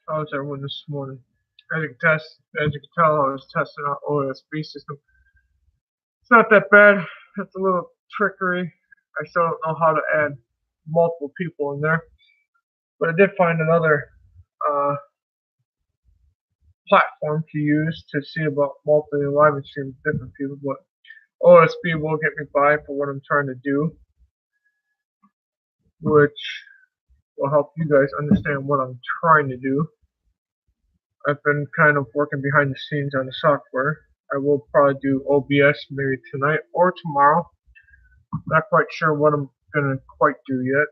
How was everyone this morning? As you can tell, I was testing out OSB system. It's not that bad. It's a little trickery. I still don't know how to add multiple people in there, but I did find another uh, platform to use to see about multiple live streams with different people. But OSB will get me by for what I'm trying to do, which will help you guys understand what I'm trying to do. I've been kind of working behind the scenes on the software. I will probably do OBS maybe tonight or tomorrow. Not quite sure what I'm gonna quite do yet.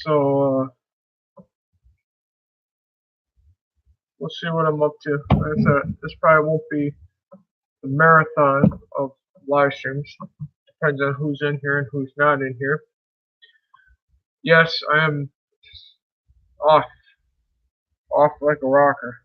So we'll see what I'm up to. Like I said, this probably won't be the marathon of live streams. Depends on who's in here and who's not in here. Yes, I am off like a rocker.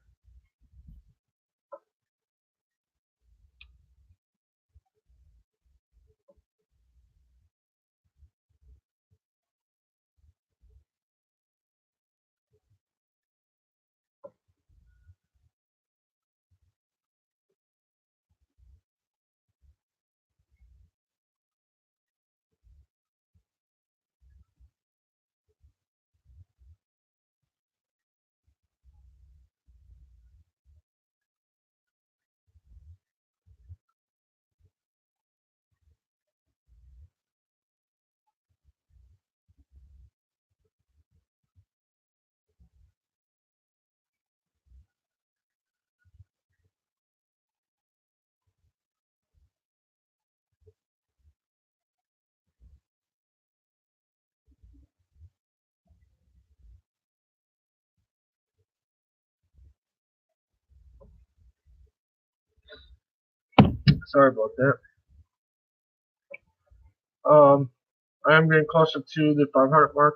Sorry about that. I am getting closer to the 500 mark.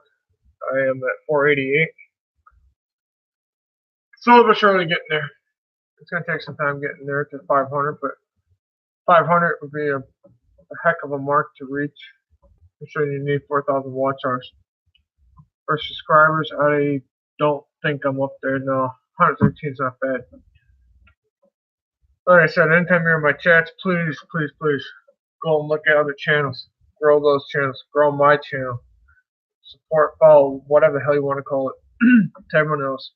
I am at 488. Slowly but surely getting there. It's gonna take some time getting there to 500, but 500 would be a heck of a mark to reach. I'm sure you need 4,000 watch hours. For subscribers, I don't think I'm up there. No, 113 is not bad. Like I said, anytime you're in my chats, please, please, please go and look at other channels. Grow those channels. Grow my channel. Support, follow, whatever the hell you want to call it. To everyone else.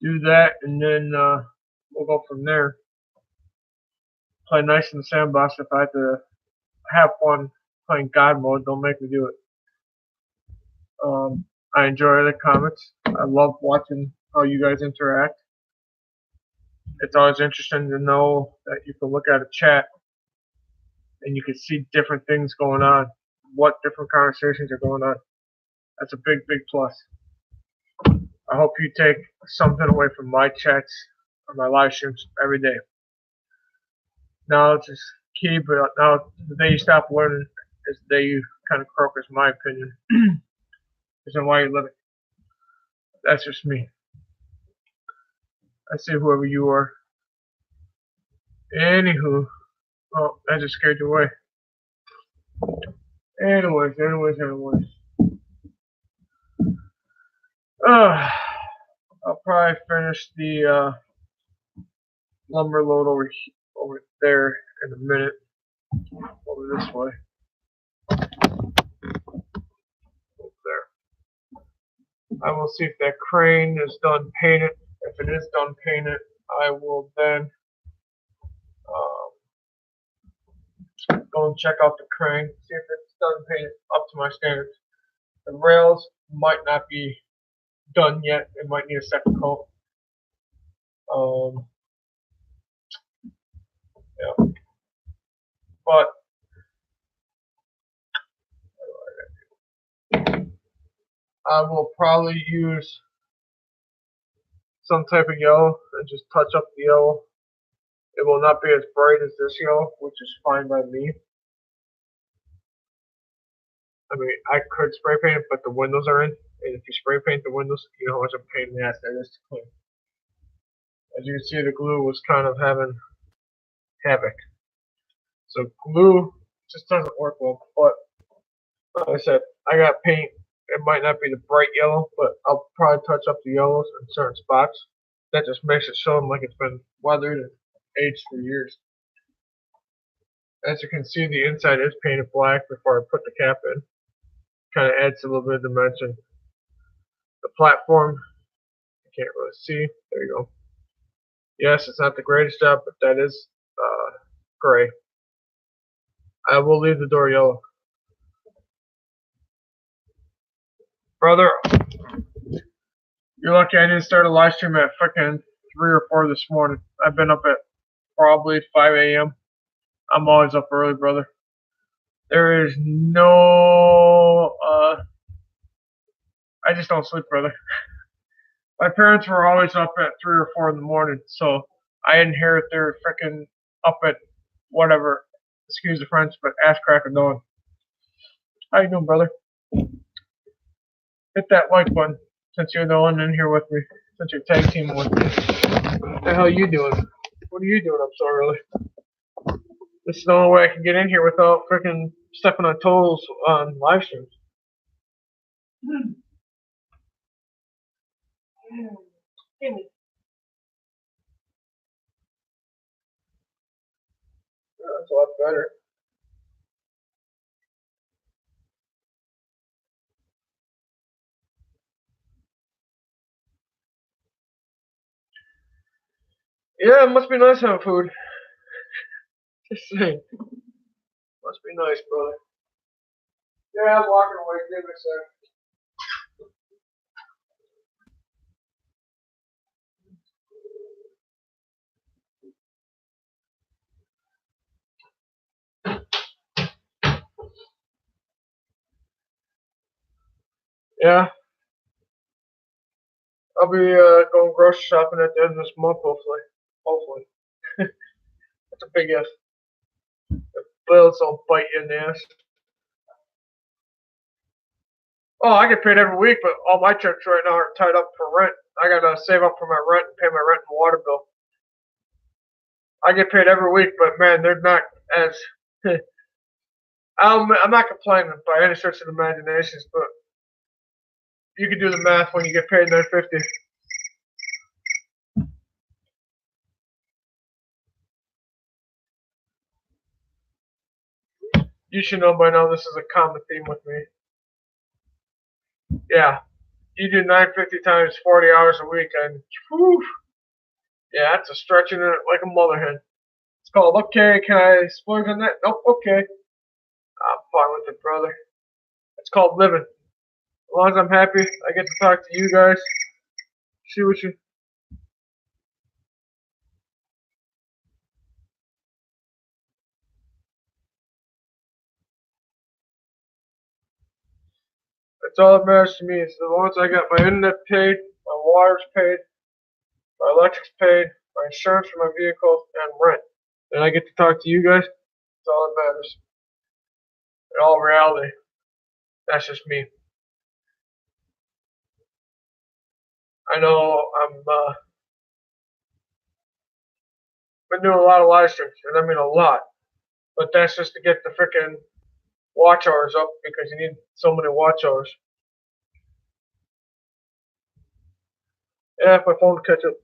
Do that, and then we'll go from there. Play nice in the sandbox. If I have to have fun playing God mode, don't make me do it. I enjoy the comments. I love watching how you guys interact. It's always interesting to know that you can look at a chat and you can see different things going on, what different conversations are going on. That's a big, big plus. I hope you take something away from my chats or my live streams every day. Now, just keep it. Now, the day you stop learning is the day you kind of croak, is my opinion. Isn't why you live it. That's just me. I see whoever you are. Anywho, oh, that just scared you away. Anyways. I'll probably finish the lumber load over there in a minute. Over this way. Over there. I will see if that crane is done painted. If it is done painted, I will then go and check out the crane, see if it's done painted up to my standards. The rails might not be done yet. It might need a second coat. Yeah. But I will probably use some type of yellow and just touch up the yellow. It will not be as bright as this yellow, which is fine by me. I mean, I could spray paint it, but the windows are in. And if you spray paint the windows, you know how much of a pain in the ass that is to clean. As you can see, the glue was kind of having havoc. So glue just doesn't work well. But like I said, I got paint It might not be the bright yellow, but I'll probably touch up the yellows in certain spots. That just makes it show like it's been weathered and aged for years. As you can see, the inside is painted black before I put the cap in. Kind of adds a little bit of dimension. The platform, you can't really see. There you go. Yes, it's not the greatest job, but that is gray. I will leave the door yellow. Brother, you're lucky I didn't start a live stream at fucking 3 or 4 this morning. I've been up at probably 5 a.m. I'm always up early, brother. There is no, I just don't sleep, brother. My parents were always up at 3 or 4 in the morning, so I inherit their freaking up at whatever, excuse the French, but ass crack of dawn. How you doing, brother? Hit that like button, since you're the one in here with me, since you're tag teaming with me. What the hell are you doing? What are you doing up so early? This is the only way I can get in here without freaking stepping on toes on live streams. That's a lot better. Yeah, it must be nice having food. Just saying. Must be nice, brother. Yeah, I'm walking away. Give me a sec. Yeah. I'll be going grocery shopping at the end of this month, hopefully. Hopefully. That's a big if. The bills don't bite you in the ass. Oh, I get paid every week, but all my checks right now are tied up for rent. I gotta save up for my rent and pay my rent and water bill. I get paid every week, but man, they're not as. I'm not complaining by any stretch of the imaginations, but you can do the math when you get paid $9.50. You should know by now this is a common theme with me. Yeah, you do $9.50 times 40 hours a week, and whew, yeah, that's a stretching it like a mother hen. It's called, okay, can I splurge on that? Nope, okay. I'm fine with it, brother. It's called living. As long as I'm happy, I get to talk to you guys. See what you. That's all that matters to me. As long as I got my internet paid, my water's paid, my electric's paid, my insurance for my vehicle, and rent. And I get to talk to you guys. That's all that matters. In all reality, that's just me. I know I'm been doing a lot of live streams, and I mean a lot. But that's just to get the freaking watch hours up because you need so many watch hours. Yeah, if my phone will catch up.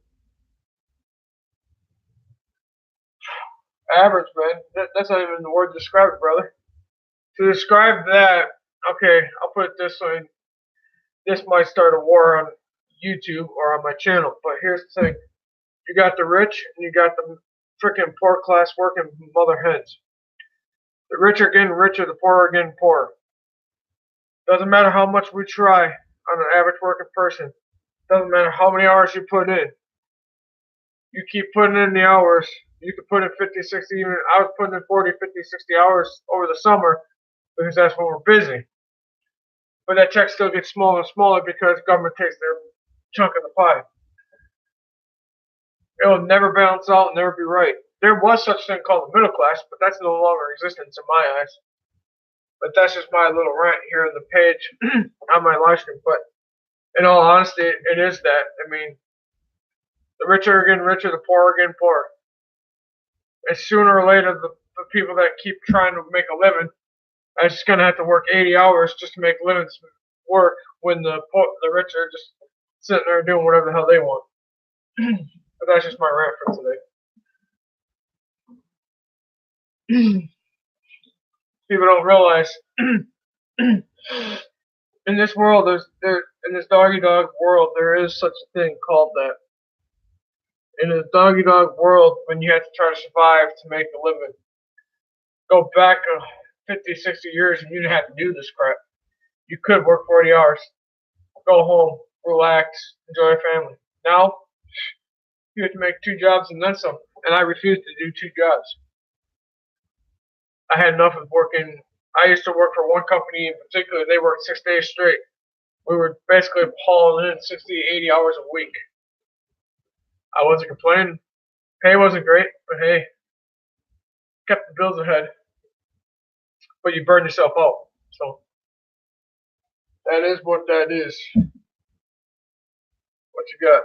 Average, man. That's not even the word to describe it, brother. To describe that, okay, I'll put it this way. This might start a war on YouTube or on my channel, but here's the thing. You got the rich and you got the freaking poor class working mother hens. The rich are getting richer, the poor are getting poorer. Doesn't matter how much we try on an average working person. Doesn't matter how many hours you put in. You keep putting in the hours. You could put in 50, 60, even I was putting in 40, 50, 60 hours over the summer because that's when we're busy. But that check still gets smaller and smaller because government takes their chunk of the pie. It'll never balance out and never be right. There was such a thing called the middle class, but that's no longer in existence in my eyes. But that's just my little rant here on the page on my live stream. But in all honesty, it is that. I mean, the rich are getting richer, the poor are getting poorer. And sooner or later, the people that keep trying to make a living are just going to have to work 80 hours just to make livings work when the rich are just sitting there doing whatever the hell they want. But that's just my rant for today. People don't realize in this world, in this doggy dog world, there is such a thing called that. In a doggy dog world, when you have to try to survive to make a living, go back 50, 60 years and you didn't have to do this crap. You could work 40 hours, go home, relax, enjoy your family. Now, you have to make 2 jobs and then some. And I refuse to do 2 jobs. I had enough of working. I used to work for one company in particular. They worked 6 days straight. We were basically hauling in 60, 80 hours a week. I wasn't complaining. Pay wasn't great, but hey, kept the bills ahead. But you burn yourself out. So that is what that is. What you got?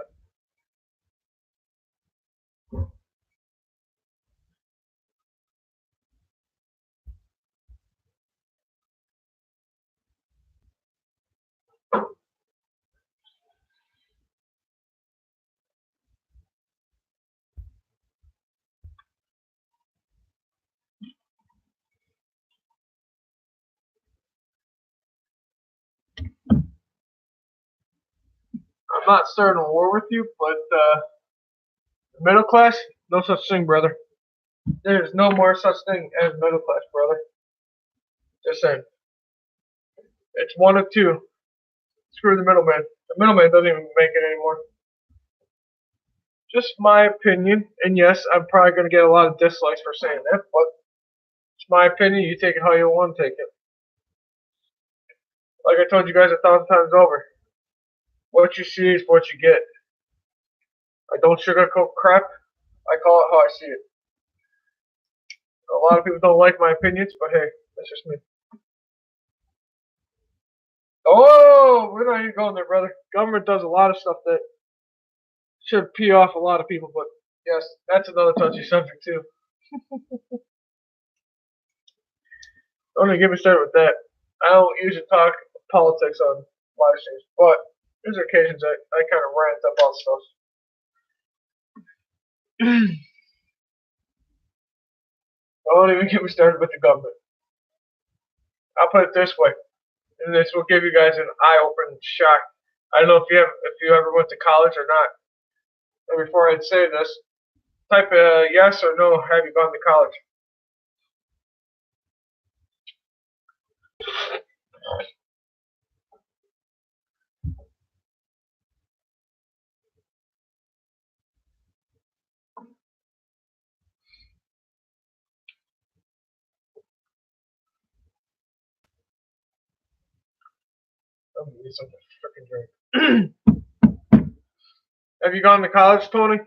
I'm not starting a war with you, but middle class, no such thing, brother. There's no more such thing as middle class, brother. Just saying. It's one of two. Screw the middleman. The middleman doesn't even make it anymore. Just my opinion, and yes, I'm probably going to get a lot of dislikes for saying that, but it's my opinion. You take it how you want to take it. Like I told you guys 1,000 times over, what you see is what you get. I don't sugarcoat crap. I call it how I see it. A lot of people don't like my opinions, but hey, that's just me. Oh, we're not even going there, brother. Government does a lot of stuff that should pee off a lot of people, but yes, that's another touchy subject too. Don't even get me started with that. I don't usually talk politics on live streams, but there's occasions I kind of rant about stuff. Don't even get me started with the government. I'll put it this way, and this will give you guys an eye-opening shock. I don't know if you ever went to college or not. And before I'd say this, type a yes or no. Have you gone to college? I'm gonna need some freaking drink. Have you gone to college, Tony?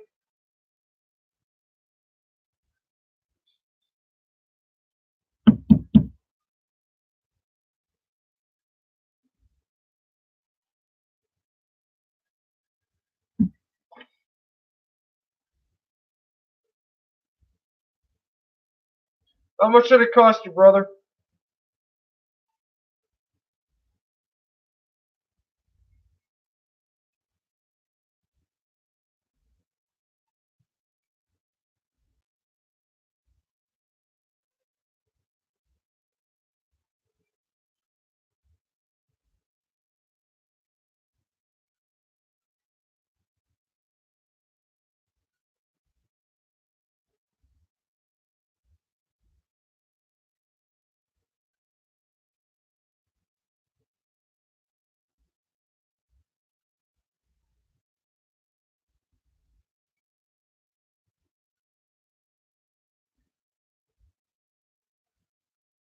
How much did it cost you, brother?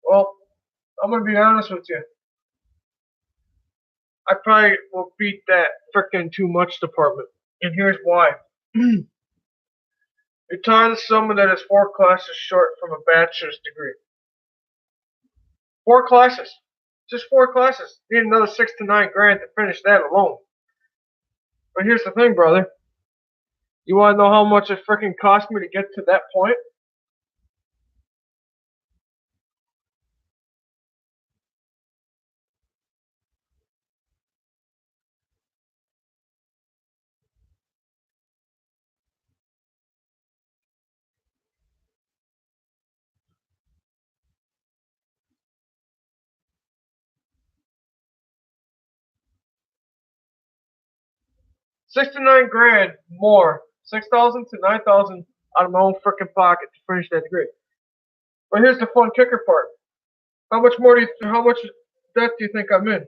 Well, I'm gonna be honest with you. I probably will beat that freaking too much department. And here's why. You're talking to someone that is 4 classes short from a bachelor's degree. 4 classes. Just 4 classes. Need another 6 to 9 grand to finish that alone. But here's the thing, brother. You wanna know how much it freaking cost me to get to that point? 69 grand more. 6,000 to 9,000 out of my own freaking pocket to finish that degree. But here's the fun kicker part. How much debt do you think I'm in?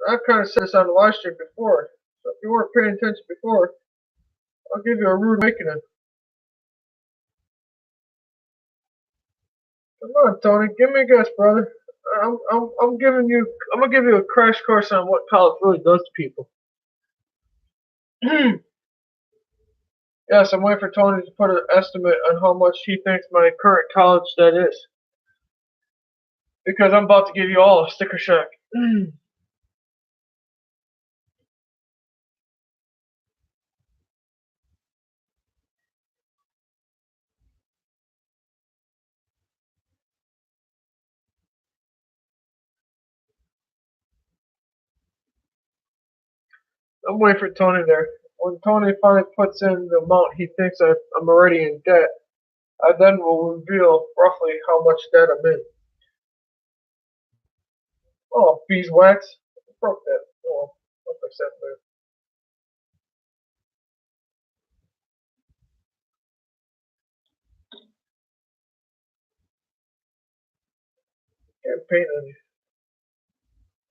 I've kind of said this on the live stream before. So if you weren't paying attention before, I'll give you a rude awakening. Come on, Tony, give me a guess, brother. I'm gonna give you a crash course on what college really does to people. Yes, I'm waiting for Tony to put an estimate on how much he thinks my current college debt is. Because I'm about to give you all a sticker shock. I'm waiting for Tony there. When Tony finally puts in the amount he thinks I'm already in debt, I then will reveal roughly how much debt I'm in. Oh, beeswax. I broke that. Oh, I'll fix that later. Can't paint any.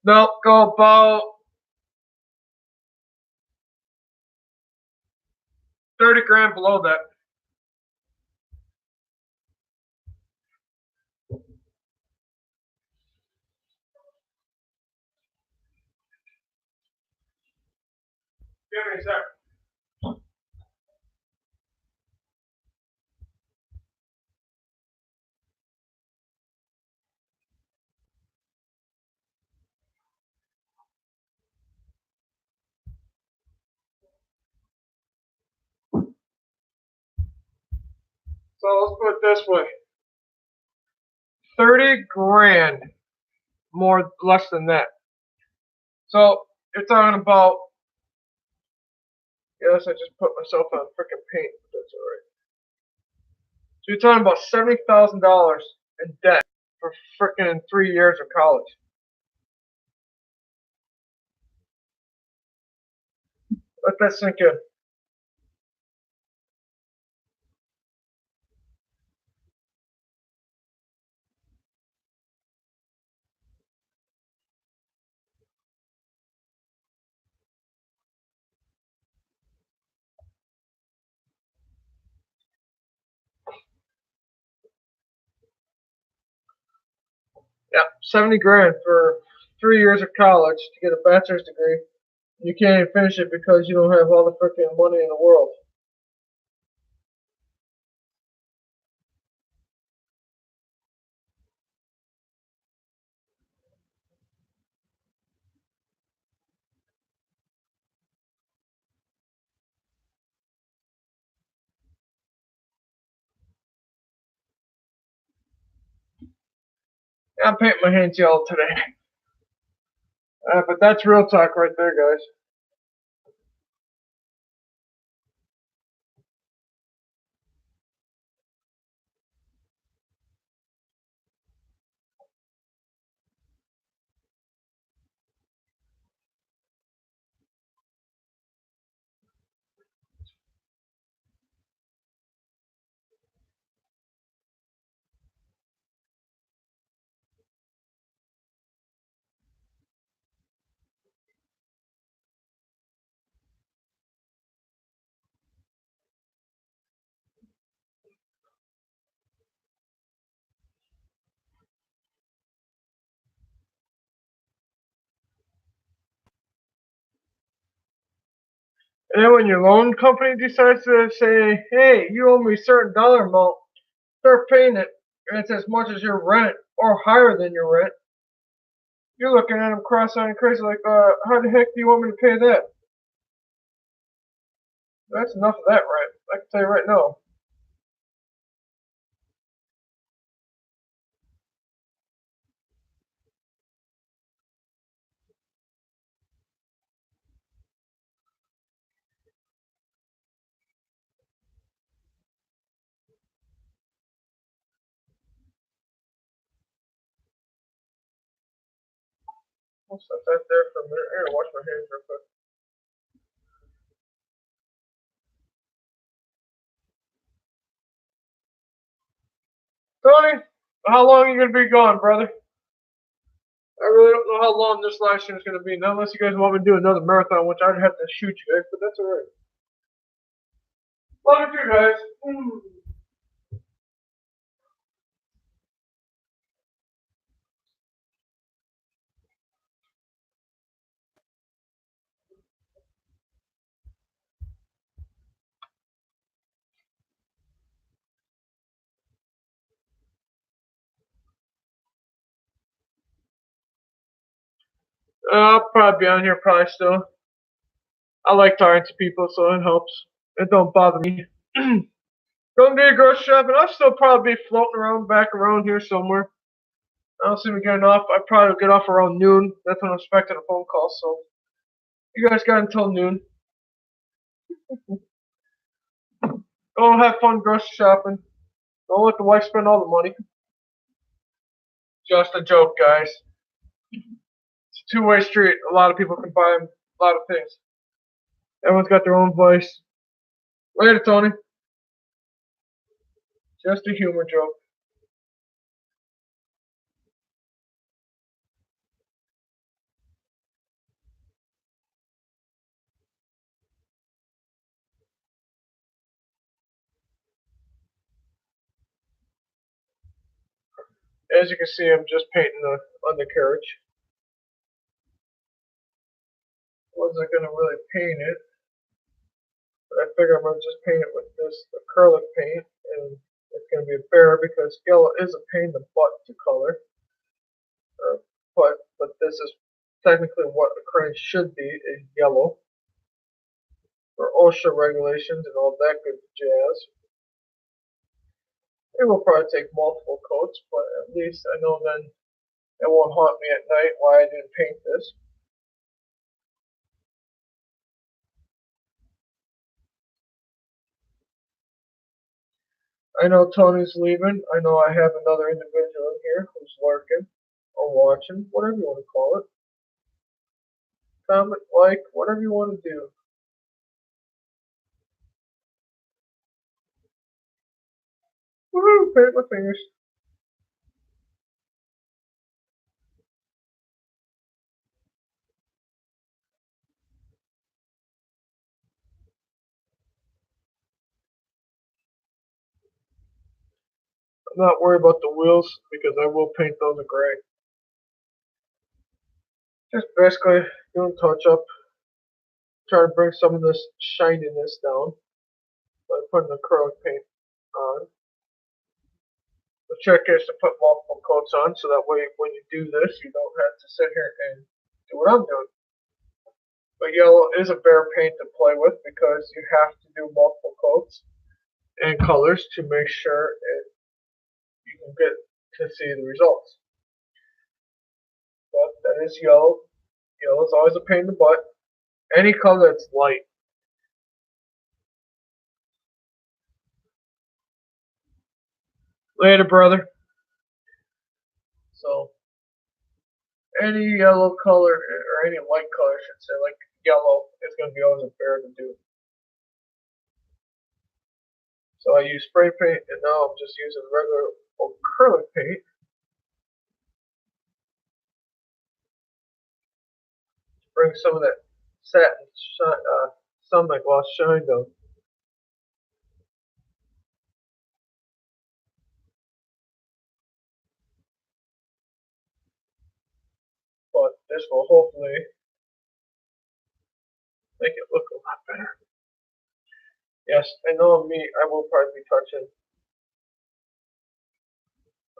No, go about 30 grand below that. Give me a sec. So let's put it this way. 30 grand more, less than that. So you're talking about, yes, I just put myself on freaking paint, but that's alright. So you're talking about $70,000 in debt for freaking 3 years of college. Let that sink in. Yeah, 70 grand for 3 years of college to get a bachelor's degree. You can't even finish it because you don't have all the freaking money in the world. Yeah, I'm painting my hands yellow today. But that's real talk right there, guys. And then when your loan company decides to say, hey, you owe me a certain dollar amount, start paying it, and it's as much as your rent or higher than your rent, you're looking at them cross-eyed and crazy like, how the heck do you want me to pay that? That's enough of that, right? I can tell you right now. I'll set that there for a minute. I gotta wash my hands real quick. Tony, how long are you gonna be gone, brother? I really don't know how long this live stream is gonna be, not unless you guys want me to do another marathon, which I'd have to shoot you guys, but that's alright. Love you guys. I'll probably be on here probably still. I like talking to people, so it helps. It don't bother me. Going to the grocery shop, and I'll still probably be floating around back around here somewhere. I don't see me getting off. I probably get off around noon. That's when I'm expecting a phone call. So you guys got until noon. Go have fun grocery shopping. Don't let the wife spend all the money. Just a joke, guys. It's a two-way street. A lot of people can buy a lot of things. Everyone's got their own vice. Later, Tony. Just a humor joke. As you can see, I'm just painting the undercarriage. Wasn't gonna really paint it, but I figure I'm gonna just paint it with this acrylic paint, and it's gonna be a bear because yellow is a pain in the butt to color. But this is technically what a crane should be, is yellow. For OSHA regulations and all that good jazz. It will probably take multiple coats, but at least I know then it won't haunt me at night why I didn't paint this. I know Tony's leaving. I know I have another individual in here who's lurking or watching, whatever you want to call it. Comment, like, whatever you want to do. Woohoo! Paint my fingers. I'm not worried about the wheels because I will paint those in gray. Just basically doing touch up. Try to bring some of this shininess down by putting acrylic paint on. The trick is to put multiple coats on so that way when you do this you don't have to sit here and do what I'm doing. But yellow is a bear paint to play with because you have to do multiple coats and colors to make sure you can get to see the results. But that is yellow. Yellow is always a pain in the butt. Any color that's light. Later, brother. So, any yellow color, or any light color, I should say, like yellow, is going to be always a bear to do. So I use spray paint, and now I'm just using regular acrylic paint. To bring some of that satin sunlight gloss shine down. But this will hopefully make it look a lot better. Yes, I know me, I will probably be touching. If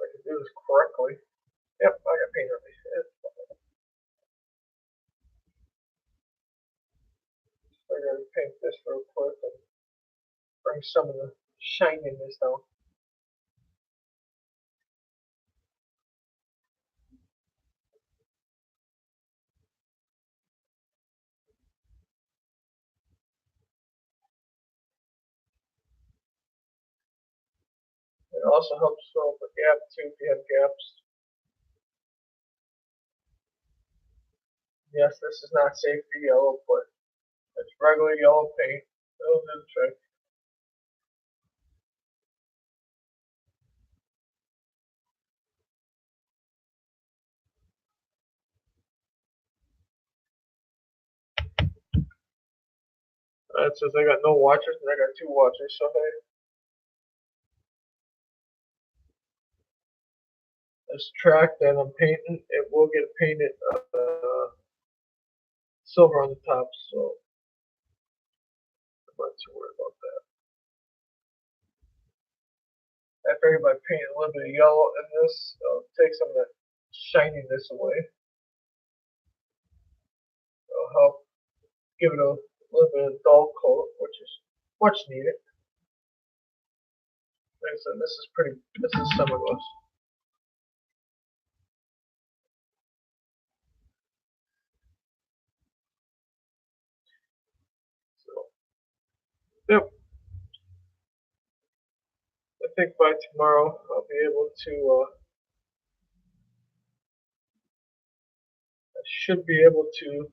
I can do this correctly. Yep, I got paint on my head. So I'm going to paint this real quick and bring some of the shininess down. It also helps fill up the gap too if you have gaps. Yes, this is not safety yellow, but it's regular yellow paint. It'll do the trick. That says I got no watchers and I got 2 watchers, so hey. This track that I'm painting, it will get painted silver on the top, so I'm not too worried about that. I figured by painting a little bit of yellow in this, take some of that shininess away. It'll help give it a little bit of dull coat, which is much needed. Like I said, this is semi-gloss. So, yep. I think by tomorrow I'll be able to, I should be able to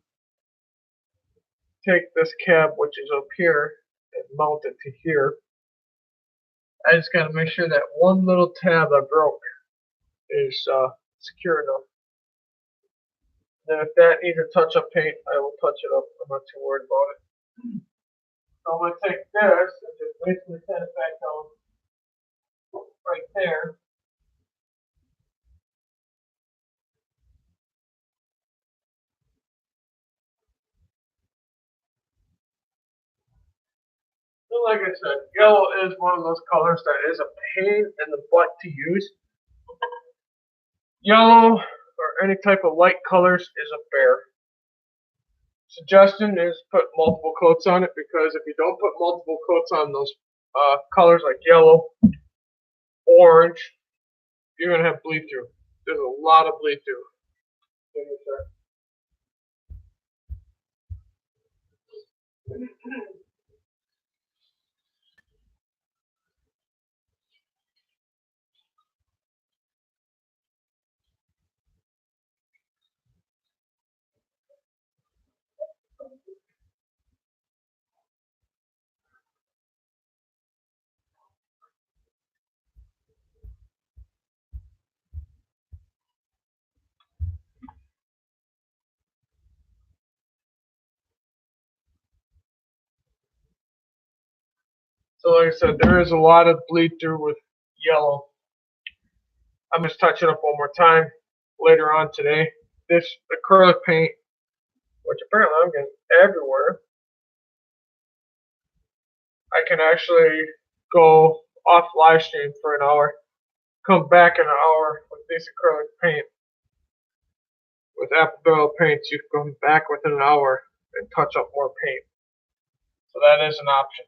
take this cab, which is up here, and mount it to here. I just gotta make sure that one little tab I broke is secure enough. Then if that needs a touch-up paint, I will touch it up. I'm not too worried about it. So I'm gonna take this and just basically set it back down right there. So like I said, yellow is one of those colors that is a pain in the butt to use. Yellow or any type of light colors is a bear. Suggestion is put multiple coats on it, because if you don't put multiple coats on those colors like yellow, orange, you're going to have bleed through. There's a lot of bleed through. So like I said, there is a lot of bleed through with yellow. I'm just touching up one more time later on today. This acrylic paint, which apparently I'm getting everywhere, I can actually go off live stream for an hour, come back in an hour with this acrylic paint. With Apple Barrel paints, you can come back within an hour and touch up more paint. So that is an option.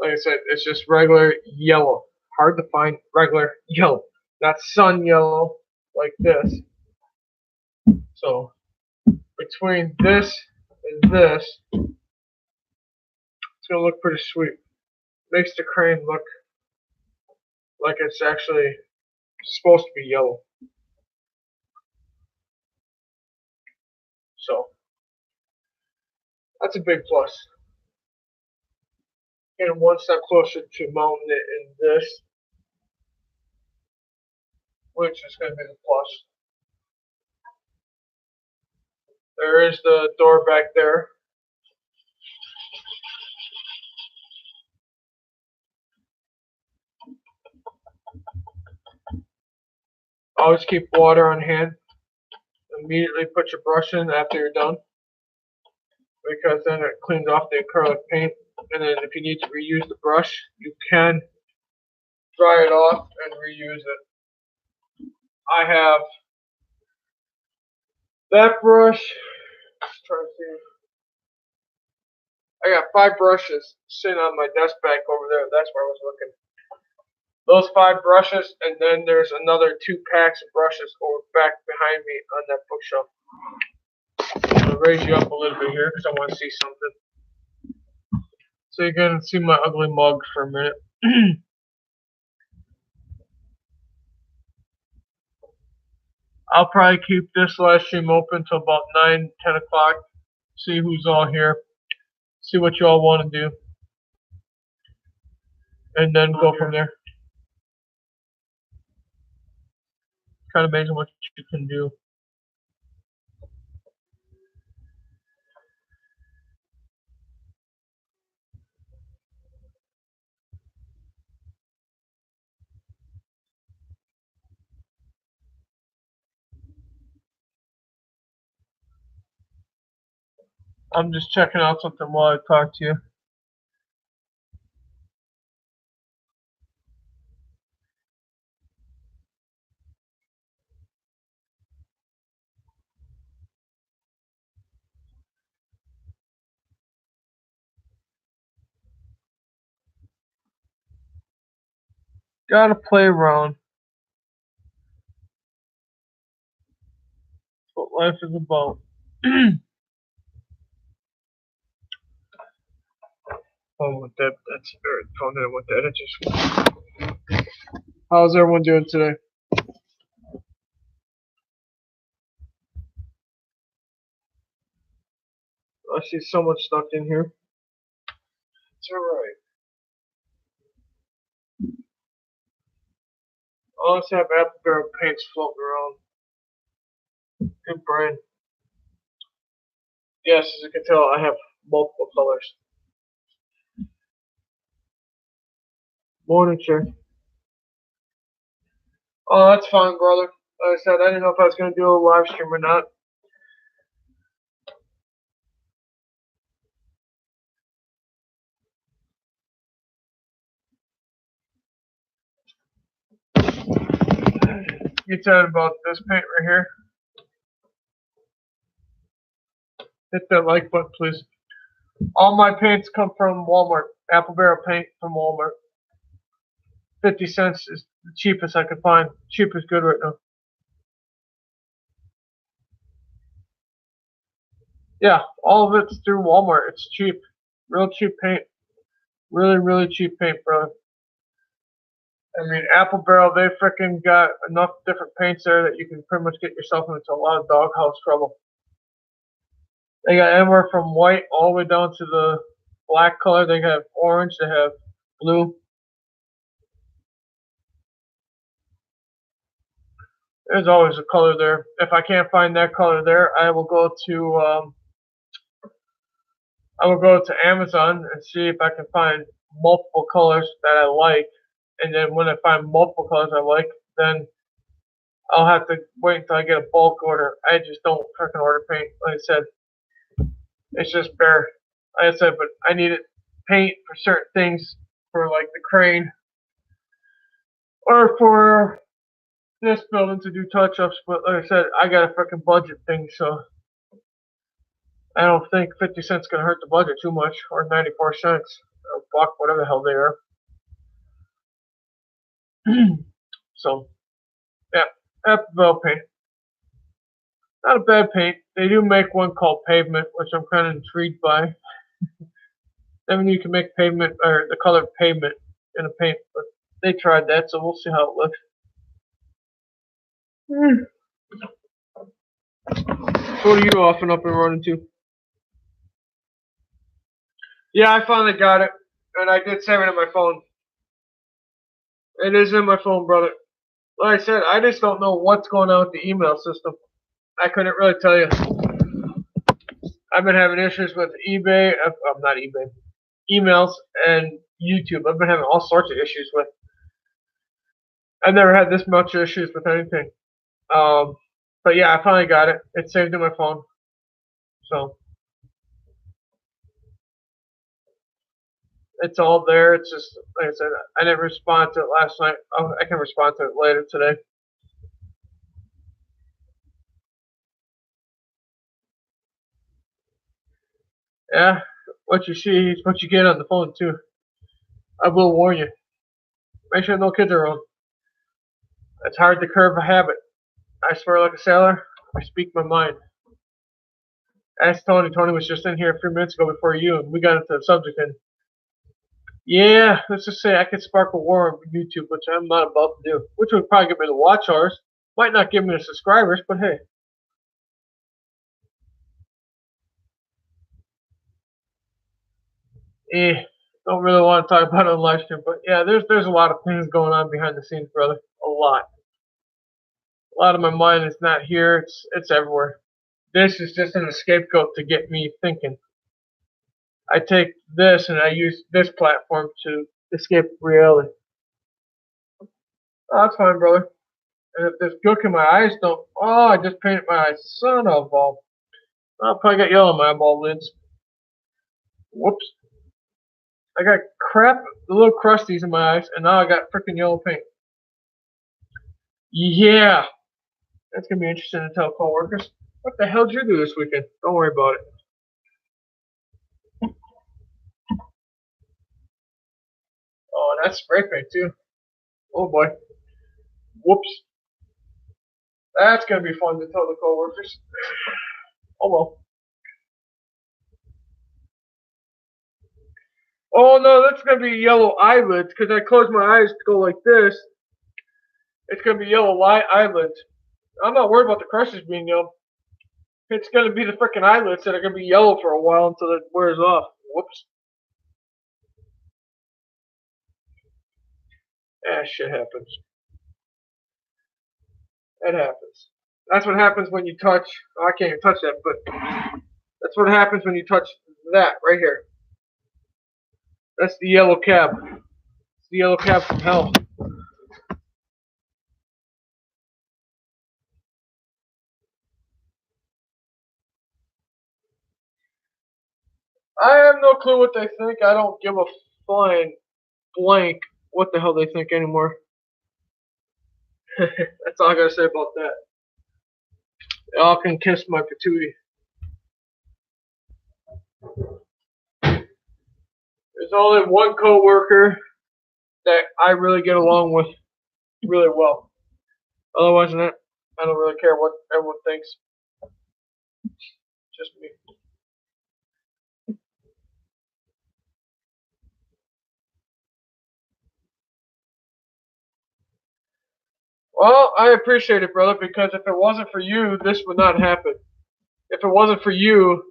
Like I said, it's just regular yellow. Hard to find regular yellow. Not sun yellow like this. So between this and this, it's going to look pretty sweet. Makes the crane look like it's actually supposed to be yellow. So that's a big plus. Getting one step closer to mounting it in this, which is going to be the plus. There is the door back there. Always keep water on hand. Immediately put your brush in after you're done, because then it cleans off the acrylic paint. And then if you need to reuse the brush, you can dry it off and reuse it. I have that brush. Let's try to see. I got 5 brushes sitting on my desk back over there. That's where I was looking. Those 5 brushes, and then there's another 2 packs of brushes over back behind me on that bookshelf. I'm going to raise you up a little bit here because I want to see something. So you're going to see my ugly mug for a minute. I'll probably keep this live stream open till about 9, 10 o'clock. See who's all here. See what you all want to do. And then go from there. Kind of amazing what you can do. I'm just checking out something while I talk to you. Gotta play around. That's what life is about. Phone with that. That's or phone that with that. It just. How's everyone doing today? I see so much stuff in here. It's alright. I always have apple barrel paints floating around. Good brain. Yes, as you can tell, I have multiple colors. Morning, sir. Oh, that's fine, brother. Like I said, I didn't know if I was going to do a live stream or not. You talking about this paint right here? Hit that like button, please. All my paints come from Walmart. Apple barrel paint from Walmart. 50 cents is the cheapest I could find. Cheap is good right now. Yeah, all of it's through Walmart. It's cheap. Real cheap paint. Really, really cheap paint, brother. I mean, Apple Barrel, they freaking got enough different paints there that you can pretty much get yourself into a lot of doghouse trouble. They got anywhere from white all the way down to the black color. They have orange. They have blue. There's always a color there. If I can't find that color there, I will go to Amazon and see if I can find multiple colors that I like. And then when I find multiple colors I like, then I'll have to wait until I get a bulk order. I just don't freaking order paint. Like I said, it's just bare. Like I said, but I need it paint for certain things, for like the crane, or for this building to do touch-ups. But like I said, I got a freaking budget thing, so I don't think 50 cents gonna hurt the budget too much, or 94 cents, or buck, whatever the hell they are. So, yeah, Apple paint. Not a bad paint. They do make one called Pavement, which I'm kind of intrigued by. I mean, you can make pavement, or the color pavement in a paint, but they tried that, so we'll see how it looks. What are you off and up and running to? Yeah, I finally got it, and I did save it in my phone. It is in my phone, brother. Like I said, I just don't know what's going on with the email system. I couldn't really tell you. I've been having issues with eBay, not eBay, emails and YouTube. I've been having all sorts of issues with. I've never had this much issues with anything. But yeah, I finally got it. It's saved in my phone. So it's all there. It's just, like I said, I didn't respond to it last night. I can respond to it later today. Yeah, what you see is what you get on the phone too. I will warn you. Make sure no kids are around. It's hard to curb a habit. I swear like a sailor, I speak my mind. Ask Tony. Tony was just in here a few minutes ago before you, and we got into the subject. And yeah, let's just say I could spark a war on YouTube, which I'm not about to do. Which would probably give me the watch hours. Might not give me the subscribers, but hey. Don't really want to talk about it on live stream, but yeah, there's a lot of things going on behind the scenes, brother. A lot. A lot of my mind is not here. It's everywhere. This is just an scapegoat to get me thinking. I take this and I use this platform to escape reality. Oh, that's fine, brother. And if this gook in my eyes don't, I just painted my eyes. Son of a, I'll probably got yellow in my eyeball lids. Whoops. I got crap, the little crusties in my eyes, and now I got freaking yellow paint. Yeah. That's going to be interesting to tell coworkers. What the hell did you do this weekend? Don't worry about it. Oh, and that's spray paint too. Oh boy. Whoops. That's going to be fun to tell the coworkers. Oh well. Oh no, that's going to be yellow eyelids because I closed my eyes to go like this. It's going to be yellow eyelids. I'm not worried about the crushes being yellow. It's going to be the freaking eyelids that are going to be yellow for a while until it wears off. Whoops. Shit happens. It happens. That's what happens when you touch. Oh, I can't even touch that, but that's what happens when you touch that right here. That's the yellow cab. It's the yellow cab from hell. I have no clue what they think. I don't give a flying blank what the hell they think anymore. That's all I gotta say about that. Y'all can kiss my patootie. There's only one coworker that I really get along with really well. Otherwise than that, I don't really care what everyone thinks. Just me. Well, I appreciate it, brother, because if it wasn't for you, this would not happen. If it wasn't for you,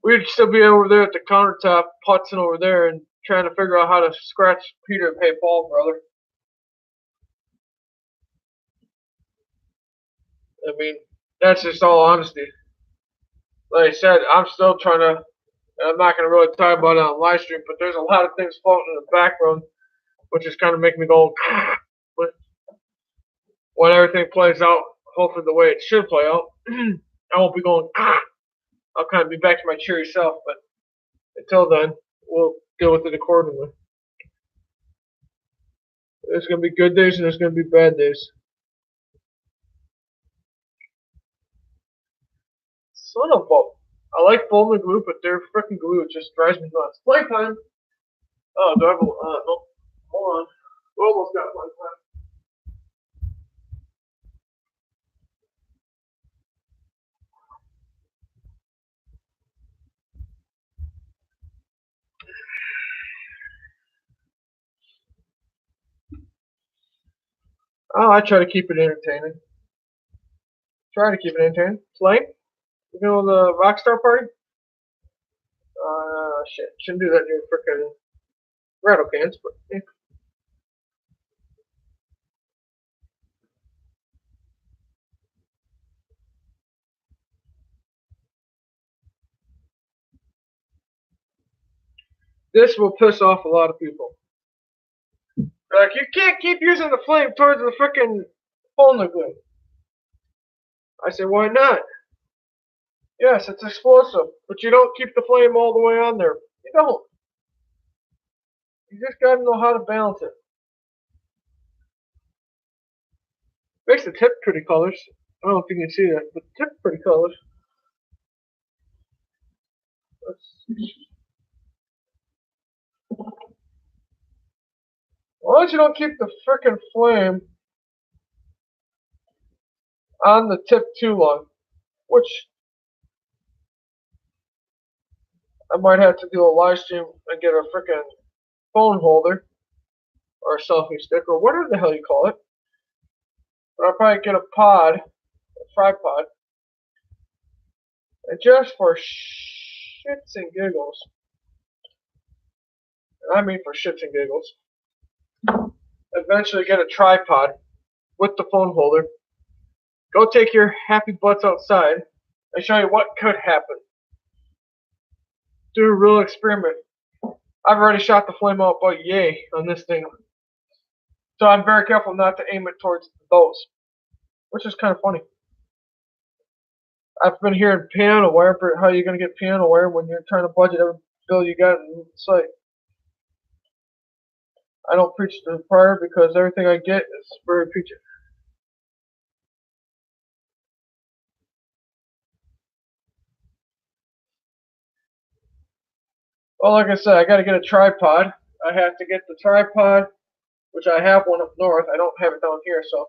we'd still be over there at the countertop, putzing over there and trying to figure out how to scratch Peter and pay Paul, brother. I mean, that's just all honesty. Like I said, I'm still trying to, and I'm not going to really talk about it on live stream, but there's a lot of things floating in the background, which is kind of making me go, but when everything plays out, hopefully the way it should play out, I won't be going, I'll kind of be back to my cheery self, but until then, we'll deal with it accordingly. There's going to be good days and there's going to be bad days. Son of a... I like foaming glue, but their freaking glue just drives me nuts. Playtime! Oh, do I have a... no. Hold on. We almost got playtime. Oh, I try to keep it entertaining. Flame? You know the Rockstar Party? Shit. Shouldn't do that near frickin' rattle cans, but yeah. This will piss off a lot of people. Like, you can't keep using the flame towards the frickin' hole in the glue. I say, why not? Yes, it's explosive, but you don't keep the flame all the way on there. You don't. You just gotta know how to balance it. Makes the tip pretty colors. I don't know if you can see that, but the tip's pretty colors. As long as you don't keep the frickin' flame on the tip too long, which I might have to do a live stream and get a frickin' phone holder or a selfie stick or whatever the hell you call it. But I'll probably get a pod, a tripod, and just for shits and giggles, and I mean for shits and giggles, eventually get a tripod with the phone holder. Go take your happy butts outside and show you what could happen. Do a real experiment. I've already shot the flame out but yay on this thing. So I'm very careful not to aim it towards those. Which is kind of funny. I've been hearing piano wire for how you're gonna get piano wire when you're trying to budget every bill you got in the site. I don't preach to the choir because everything I get is very preaching. Well, like I said, I gotta get a tripod. I have to get the tripod, which I have one up north. I don't have it down here, so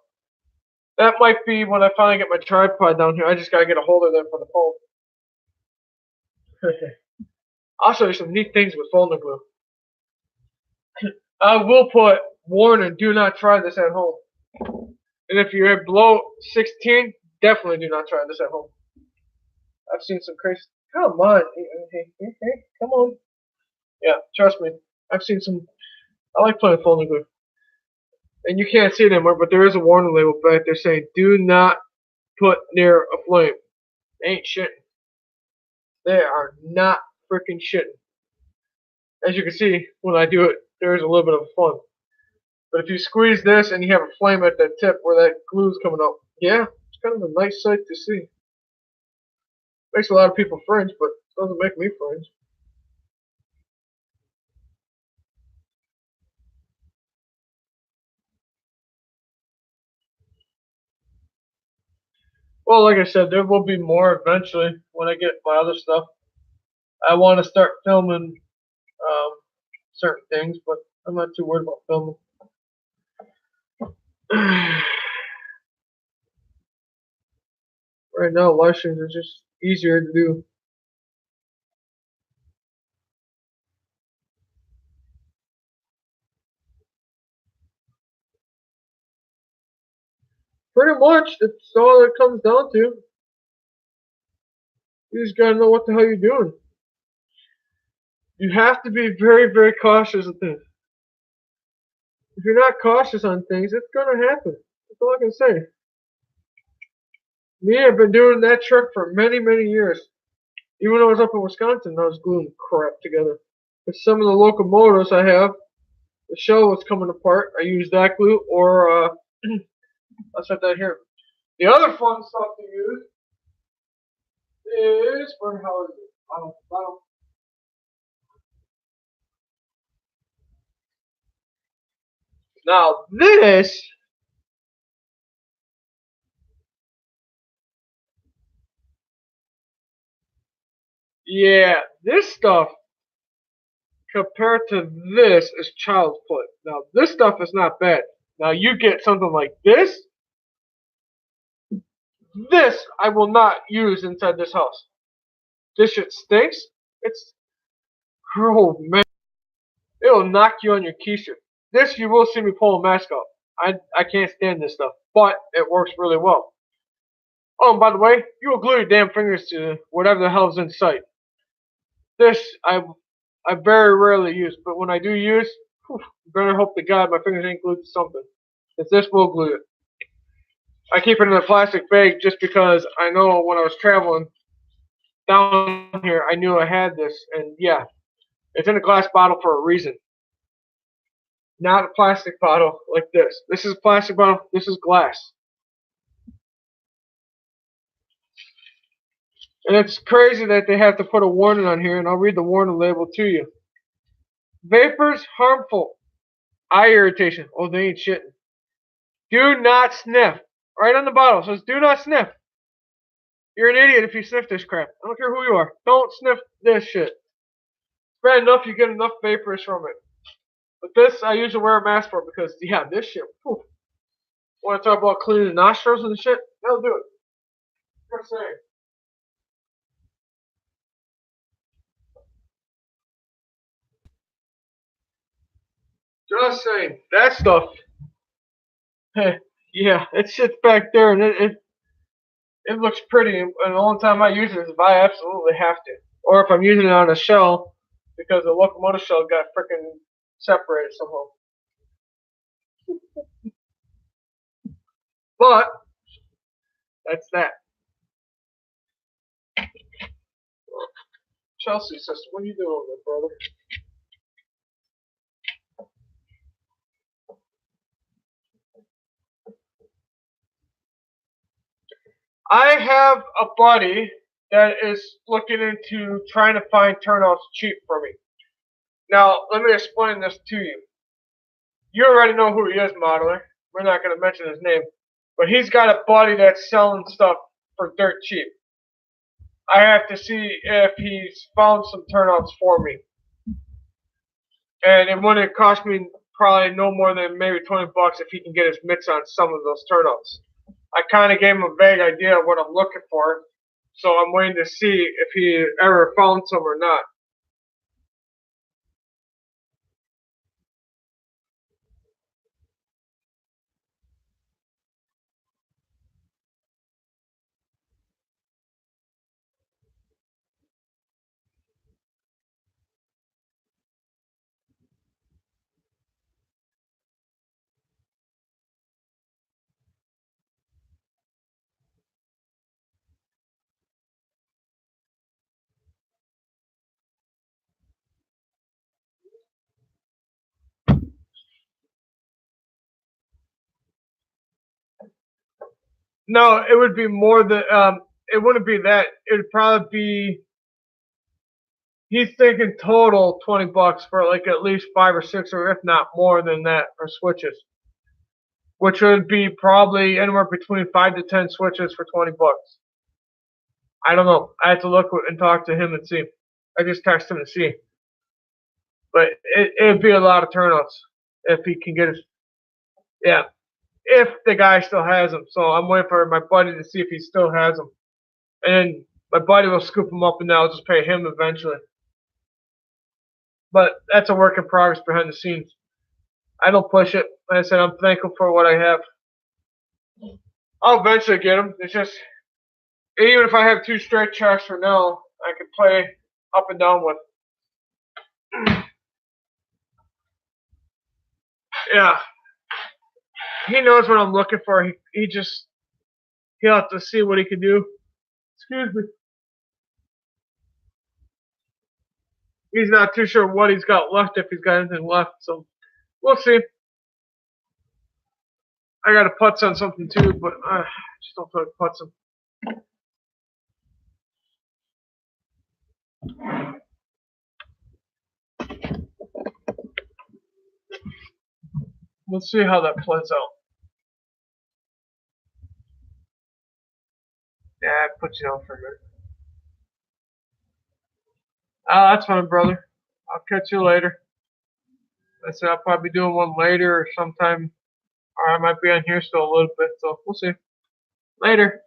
that might be when I finally get my tripod down here. I just gotta get a holder there for the phone. I'll show you some neat things with folder glue. I will put warning, do not try this at home. And if you're below 16, definitely do not try this at home. I've seen some crazy. Come on, hey, come on. Yeah, trust me. I've seen some. I like playing folding glue. And you can't see it anymore, but there is a warning label back there saying, do not put near a flame. They ain't shitting. They are not freaking shitting. As you can see, when I do it, there is a little bit of fun. But if you squeeze this and you have a flame at that tip where that glue's coming up, yeah, it's kind of a nice sight to see. Makes a lot of people fringe, but it doesn't make me fringe. Well, like I said, there will be more eventually when I get my other stuff. I want to start filming certain things, but I'm not too worried about filming. Right now, live streams are just easier to do. Pretty much, that's all it comes down to. You just gotta know what the hell you're doing. You have to be very, very cautious of things. If you're not cautious on things, it's gonna happen. That's all I can say. Me, I've been doing that trick for many, many years. Even when I was up in Wisconsin, I was gluing crap together. With some of the locomotives I have, the shell was coming apart. I used that glue, or I'll set that here. The other fun stuff to use is, where the hell is it? Bottom. Now this, yeah, this stuff compared to this is child's play. Now this stuff is not bad. Now you get something like this. This I will not use inside this house. This shit stinks. It's, oh man, it'll knock you on your keister. This you will see me pull a mask off. I can't stand this stuff, but it works really well. Oh, and by the way, you will glue your damn fingers to whatever the hell's in sight. This I very rarely use, but when I do use, better hope to God my fingers ain't glued to something. Because this will glue it. I keep it in a plastic bag just because I know when I was traveling down here, I knew I had this, and yeah, it's in a glass bottle for a reason. Not a plastic bottle like this. This is a plastic bottle, this is glass. And it's crazy that they have to put a warning on here, and I'll read the warning label to you. Vapors harmful. Eye irritation. Oh, they ain't shitting. Do not sniff. Right on the bottle it says do not sniff. You're an idiot if you sniff this crap. I don't care who you are. Don't sniff this shit. It's bad enough you get enough vapors from it. But this I usually wear a mask for because yeah, this shit. Whew. Want to talk about cleaning the nostrils and shit? That'll do it. Just saying. Just saying. That stuff. Hey, yeah, it sits back there and it looks pretty. And the only time I use it is if I absolutely have to, or if I'm using it on a shell because the locomotive shell got freaking separated somehow. But that's that. Chelsea sister, what are you doing over there, brother? I have a buddy that is looking into trying to find turnouts cheap for me. Now, let me explain this to you. You already know who he is, modeler. We're not going to mention his name. But he's got a buddy that's selling stuff for dirt cheap. I have to see if he's found some turnouts for me. And it wouldn't cost me probably no more than maybe 20 bucks if he can get his mitts on some of those turnouts. I kind of gave him a vague idea of what I'm looking for, so I'm waiting to see if he ever found some or not. No, it would be more than it wouldn't be that. It would probably be he's thinking total 20 bucks for like at least 5 or 6 or if not more than that for switches. Which would be probably anywhere between 5 to 10 switches for 20 bucks. I don't know. I have to look and talk to him and see. I just text him to see. But it'd be a lot of turnouts if he can get his. Yeah, if the guy still has them. So I'm waiting for my buddy to see if he still has them. And then my buddy will scoop them up and then I'll just pay him eventually. But that's a work in progress behind the scenes. I don't push it. Like I said, I'm thankful for what I have. I'll eventually get them. It's just, even if I have 2 straight checks for now, I can play up and down with. Yeah. He knows what I'm looking for. He'll have to see what he can do. Excuse me. He's not too sure what he's got left, if he's got anything left, so we'll see. I got to putz on something too, but I just don't feel like putzing. We'll see how that plays out. Yeah, I put you down for a minute. That's fine, brother. I'll catch you later. I said I'll probably be doing one later or sometime, or I might be on here still a little bit, so we'll see. Later.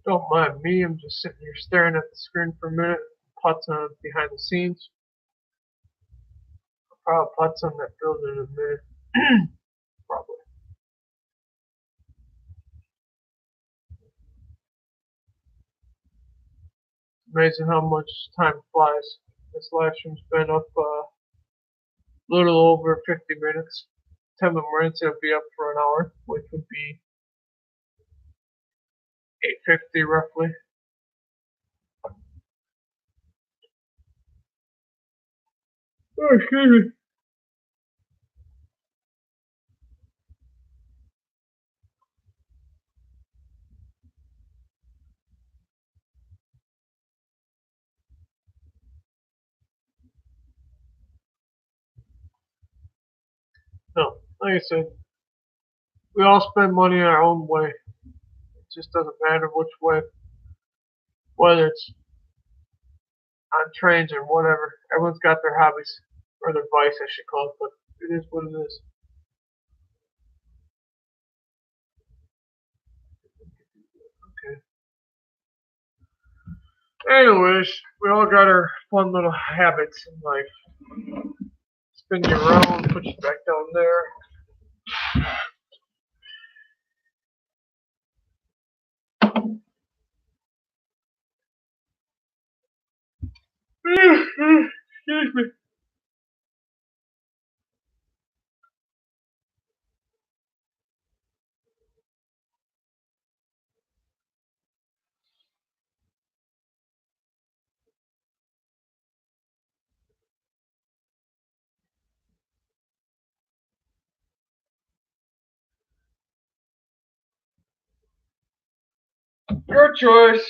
Don't mind me, I'm just sitting here staring at the screen for a minute, putz on behind the scenes. I'll probably putz on that building in a minute. Probably. Amazing how much time flies. This live stream's been up a little over 50 minutes. Time of emergency will be up for an hour, which would be 8:50 roughly. Oh, excuse me. No, like I said, we all spend money our own way. It just doesn't matter which way, whether it's on trains or whatever. Everyone's got their hobbies, or their vice, I should call it, but it is what it is. Anyways, we all got our fun little habits in life. Spin you around, put you back down there. Excuse me. Your choice.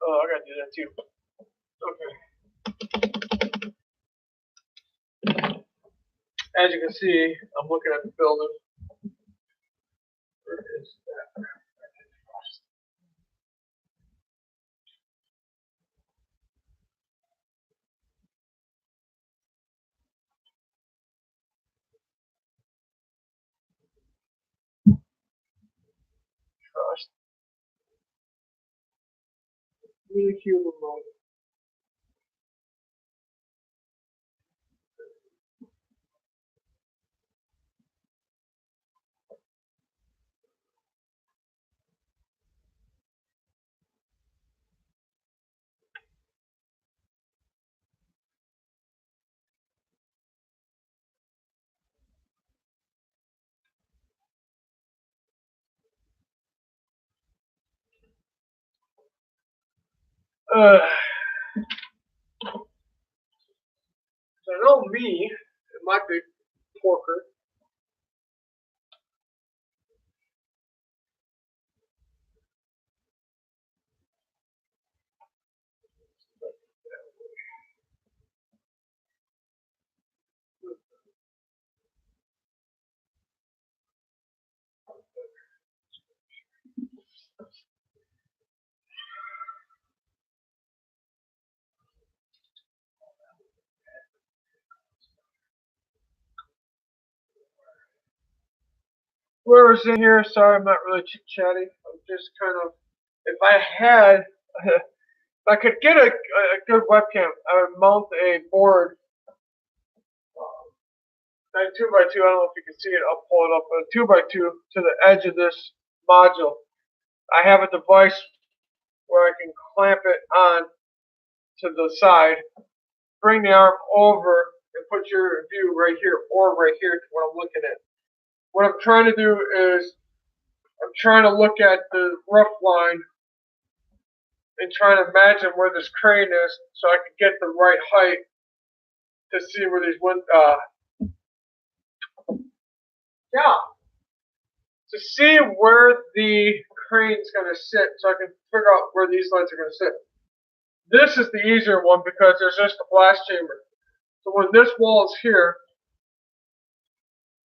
Oh, I gotta do that too. Okay. As you can see, I'm looking at the building. Where is that? Trust. Really human moment. So I know me, my big porker. Whoever's in here, sorry, I'm not really chit chatty. I'm just kind of, if I had, if I could get a good webcam, I would mount a board, not 2x2. I don't know if you can see it. I'll pull it up. A 2x2 to the edge of this module. I have a device where I can clamp it on to the side, bring the arm over, and put your view right here or right here to what I'm looking at. What I'm trying to do is I'm trying to look at the rough line and trying to imagine where this crane is so I can get the right height to see where these to see where the crane's going to sit so I can figure out where these lights are going to sit. This is the easier one because there's just a blast chamber. So when this wall is here,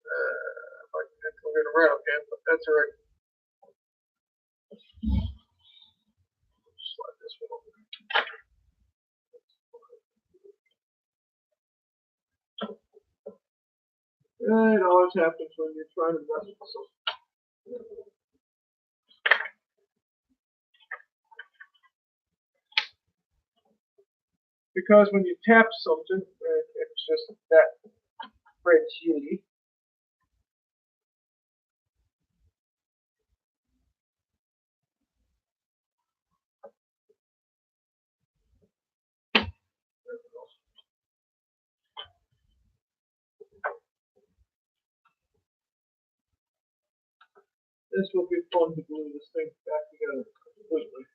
if I can move it around again, but that's alright. Slide this one over. It always happens when you're trying to mess with something. Because when you tap something, it's just that fragile. This will be fun to glue this thing back together completely.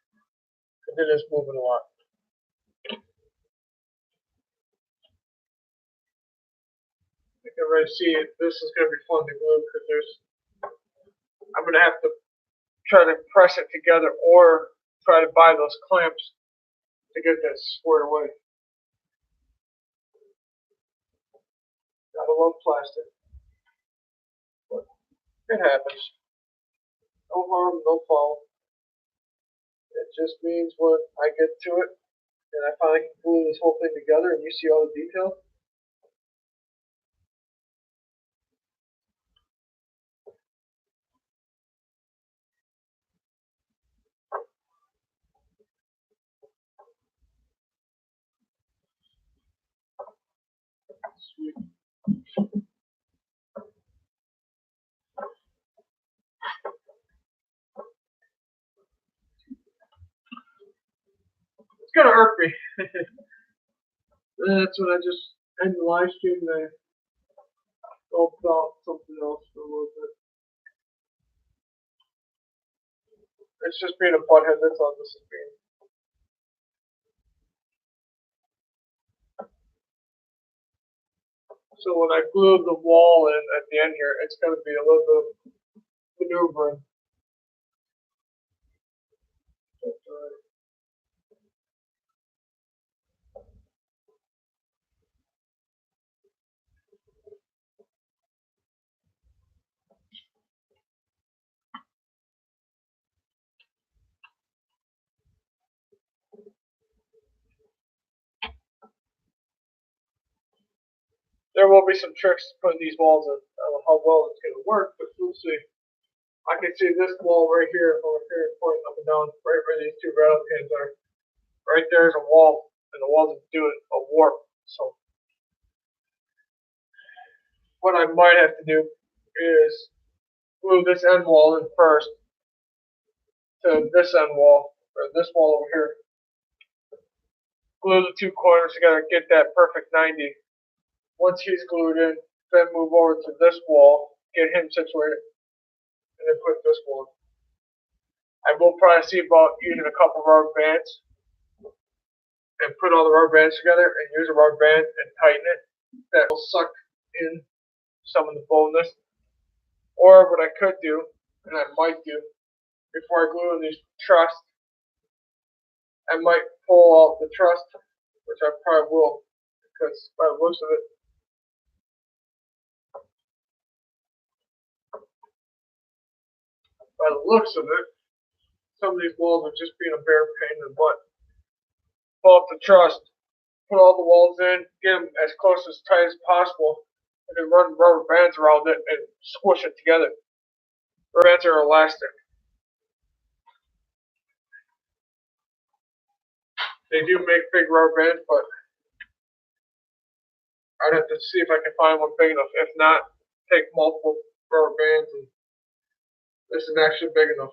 And it is moving a lot. I can already see it. This is going to be fun to glue because I'm going to have to try to press it together or try to buy those clamps to get that squared away. Gotta love plastic. But it happens. No harm, no foul. It just means when I get to it and I finally can glue this whole thing together and you see all the detail. Murphy. That's when I just end the live stream and I go about something else for a little bit. It's just being a butthead, that's all this is being. So when I glue the wall in at the end here, it's going to be a little bit of maneuvering. There will be some tricks to putting these walls in. I don't know how well it's going to work, but we'll see. I can see this wall right here, over here, pointing up and down, right where these two rattle pins are. Right there is a wall, and the wall is doing a warp. So what I might have to do is glue this end wall in first to this end wall, or this wall over here. Glue the two corners together, get that perfect 90. Once he's glued in, then move over to this wall, get him situated, and then put this wall in. I will probably see about using a couple rubber bands and put all the rubber bands together and use a rubber band and tighten it. That will suck in some of the boldness. Or what I could do, and I might do, before I glue in these truss, I might pull out the truss, which I probably will, because by the looks of it, some of these walls are just being a bare pain in the butt. Pull up the truss, put all the walls in, get them as close as tight as possible, and then run rubber bands around it and squish it together. Rubber bands are elastic. They do make big rubber bands, but I'd have to see if I can find one big enough. If not, take multiple rubber bands, and this is actually big enough.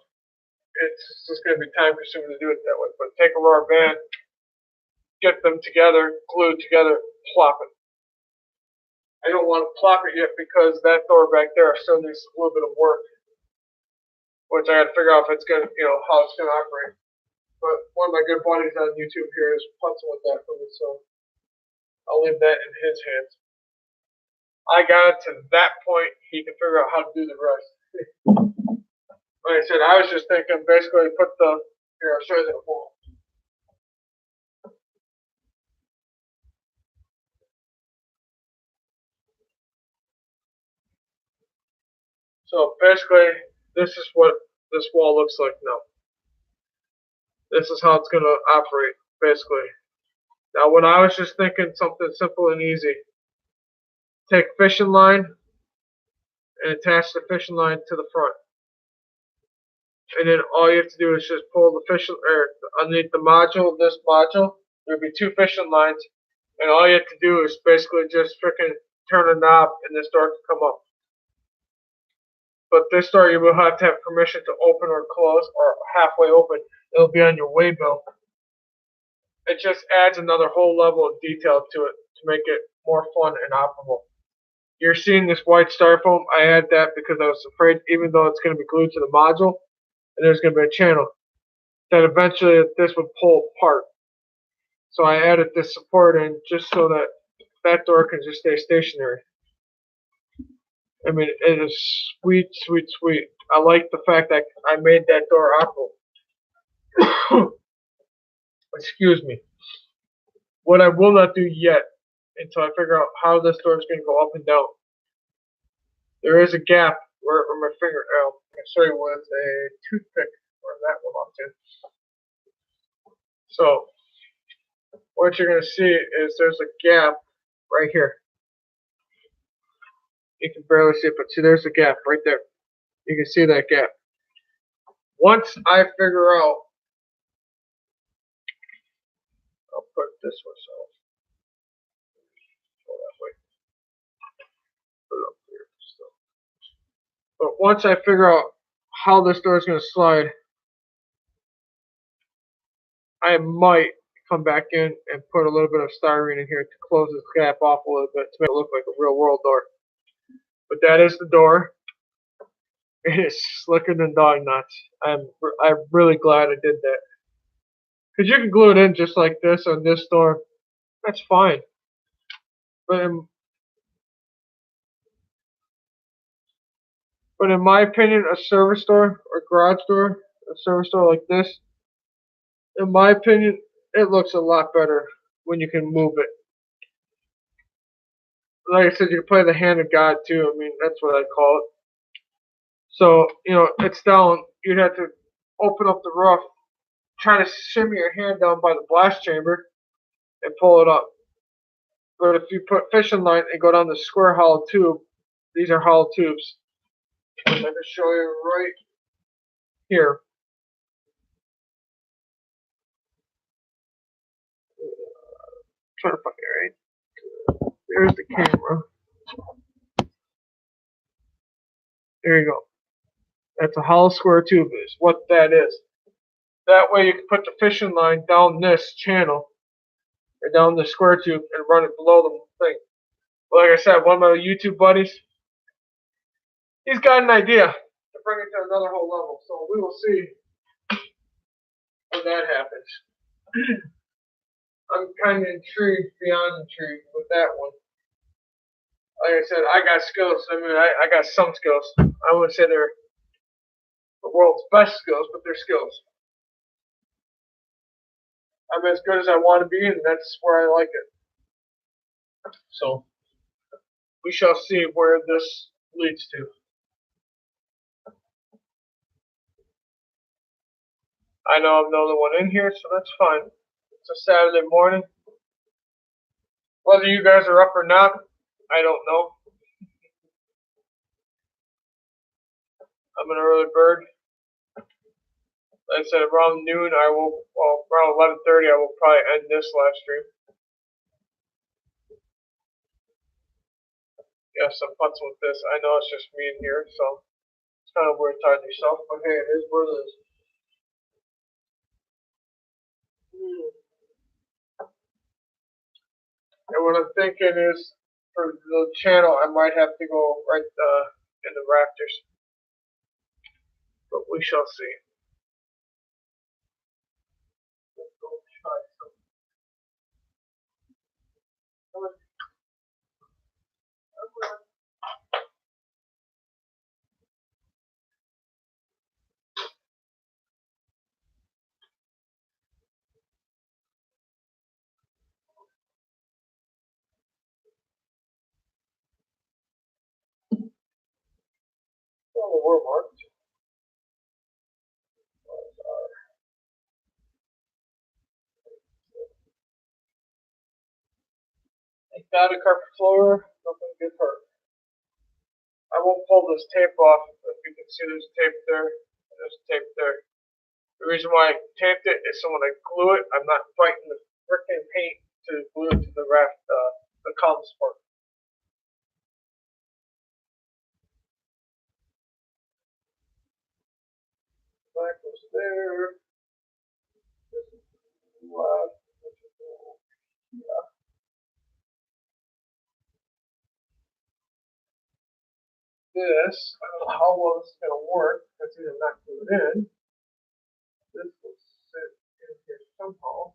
It's just going to be time consuming to do it that way. But take a rubber band, get them together, glued together, plop it. I don't want to plop it yet because that door back there still needs a little bit of work, which I got to figure out if it's going to, how it's going to operate. But one of my good buddies on YouTube here is putzing with that for me, so I'll leave that in his hands. I got to that point, he can figure out how to do the rest. Like I said, I was just thinking basically put the, here, I'll show you the wall. So basically, this is what this wall looks like now. This is how it's going to operate, basically. Now, when I was just thinking something simple and easy, take fishing line and attach the fishing line to the front. And then all you have to do is just pull the fishing, or underneath the module, this module, there'll be two fishing lines, and all you have to do is basically just freaking turn a knob and this door can come up. But this door you will have to have permission to open or close, or halfway open. It'll be on your waybill. It just adds another whole level of detail to it to make it more fun and operable. You're seeing this white styrofoam. I add that because I was afraid, even though it's going to be glued to the module, and there's going to be a channel, that eventually this would pull apart. So I added this support in just so that that door can just stay stationary. I mean, it is sweet, sweet, sweet. I like the fact that I made that door operable. Excuse me. What I will not do yet, until I figure out how this door is going to go up and down, there is a gap where my finger, I can show you with a toothpick where that one up to. So, what you're going to see is there's a gap right here. You can barely see it, but see there's a gap right there. You can see that gap. Once I figure out, I'll put it this way, so go that way. Put it up here. But once I figure out how this door is going to slide, I might come back in and put a little bit of styrene in here to close this gap off a little bit to make it look like a real world door. But that is the door. It is slicker than dog nuts. I'm really glad I did that. Because you can glue it in just like this on this door. That's fine. But in my opinion, a service door or garage door, a service door like this, in my opinion, it looks a lot better when you can move it. Like I said, you can play the hand of God too. I mean, that's what I call it. So, it's down. You'd have to open up the roof, try to shimmy your hand down by the blast chamber, and pull it up. But if you put fishing line and go down the square hollow tube, these are hollow tubes. I'm going to show you right here. Trying to find it right. There's the camera. There you go. That's a hollow square tube is what that is. That way you can put the fishing line down this channel or down the square tube and run it below the thing. But like I said, one of my YouTube buddies, he's got an idea to bring it to another whole level. So we will see when that happens. I'm kind of intrigued beyond intrigued with that one. Like I said, I got skills. I mean, I got some skills. I wouldn't say they're the world's best skills, but they're skills. I'm as good as I want to be, and that's where I like it. So we shall see where this leads to. I know I'm the only one in here, so that's fine. It's a Saturday morning. Whether you guys are up or not, I don't know. I'm an early bird. Like I said, around noon, around 11:30, I will probably end this live stream. Yes, I'm futzing with this. I know it's just me in here, so it's kind of weird talking to yourself, but hey, it is what it is. And what I'm thinking is, for the channel, I might have to go right in the rafters. But we shall see. Let's go try something. Well, we're marked. Take that a carpet floor, nothing gets hurt. I won't pull this tape off. If you can see there's tape there, and there's tape there. The reason why I taped it is so when I glue it, I'm not fighting the frickin' paint to glue it to the raft, the column support. That goes there. This is left. Yeah. This, I don't know how well this is going to work. That's either not glued in. This will sit in here somehow.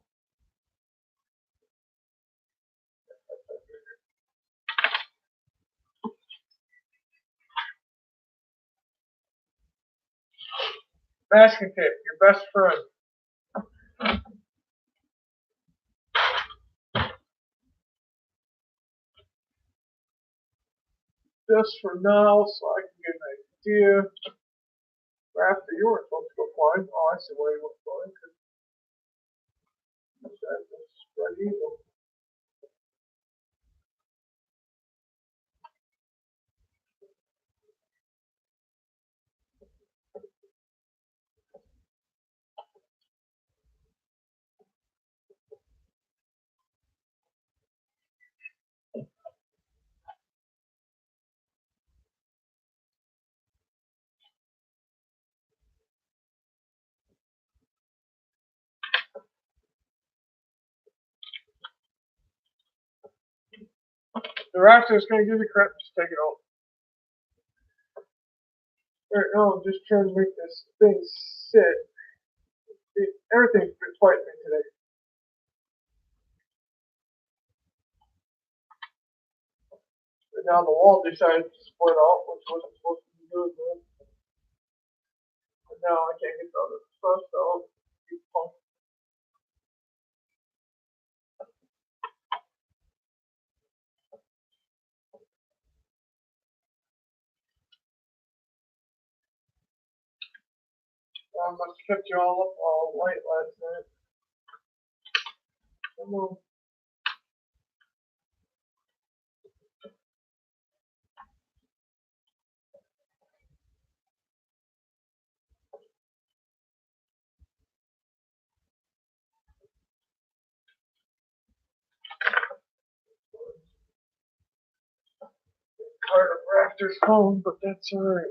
Masking tape, your best friend. Just for now, so I can get an idea. After yours wants to go flying. Oh, I see why you want flying. That's spread eagle. the rafter's gonna give you crap, just take it out. Right now, I'm just trying to make this thing sit. Everything's been fighting me today. And now the wall decided to split off, which wasn't supposed to be good, man. But now I can't get the other stuff, so I must have kept you all up all late last night. Come on. Part of Raptor's home, but that's alright.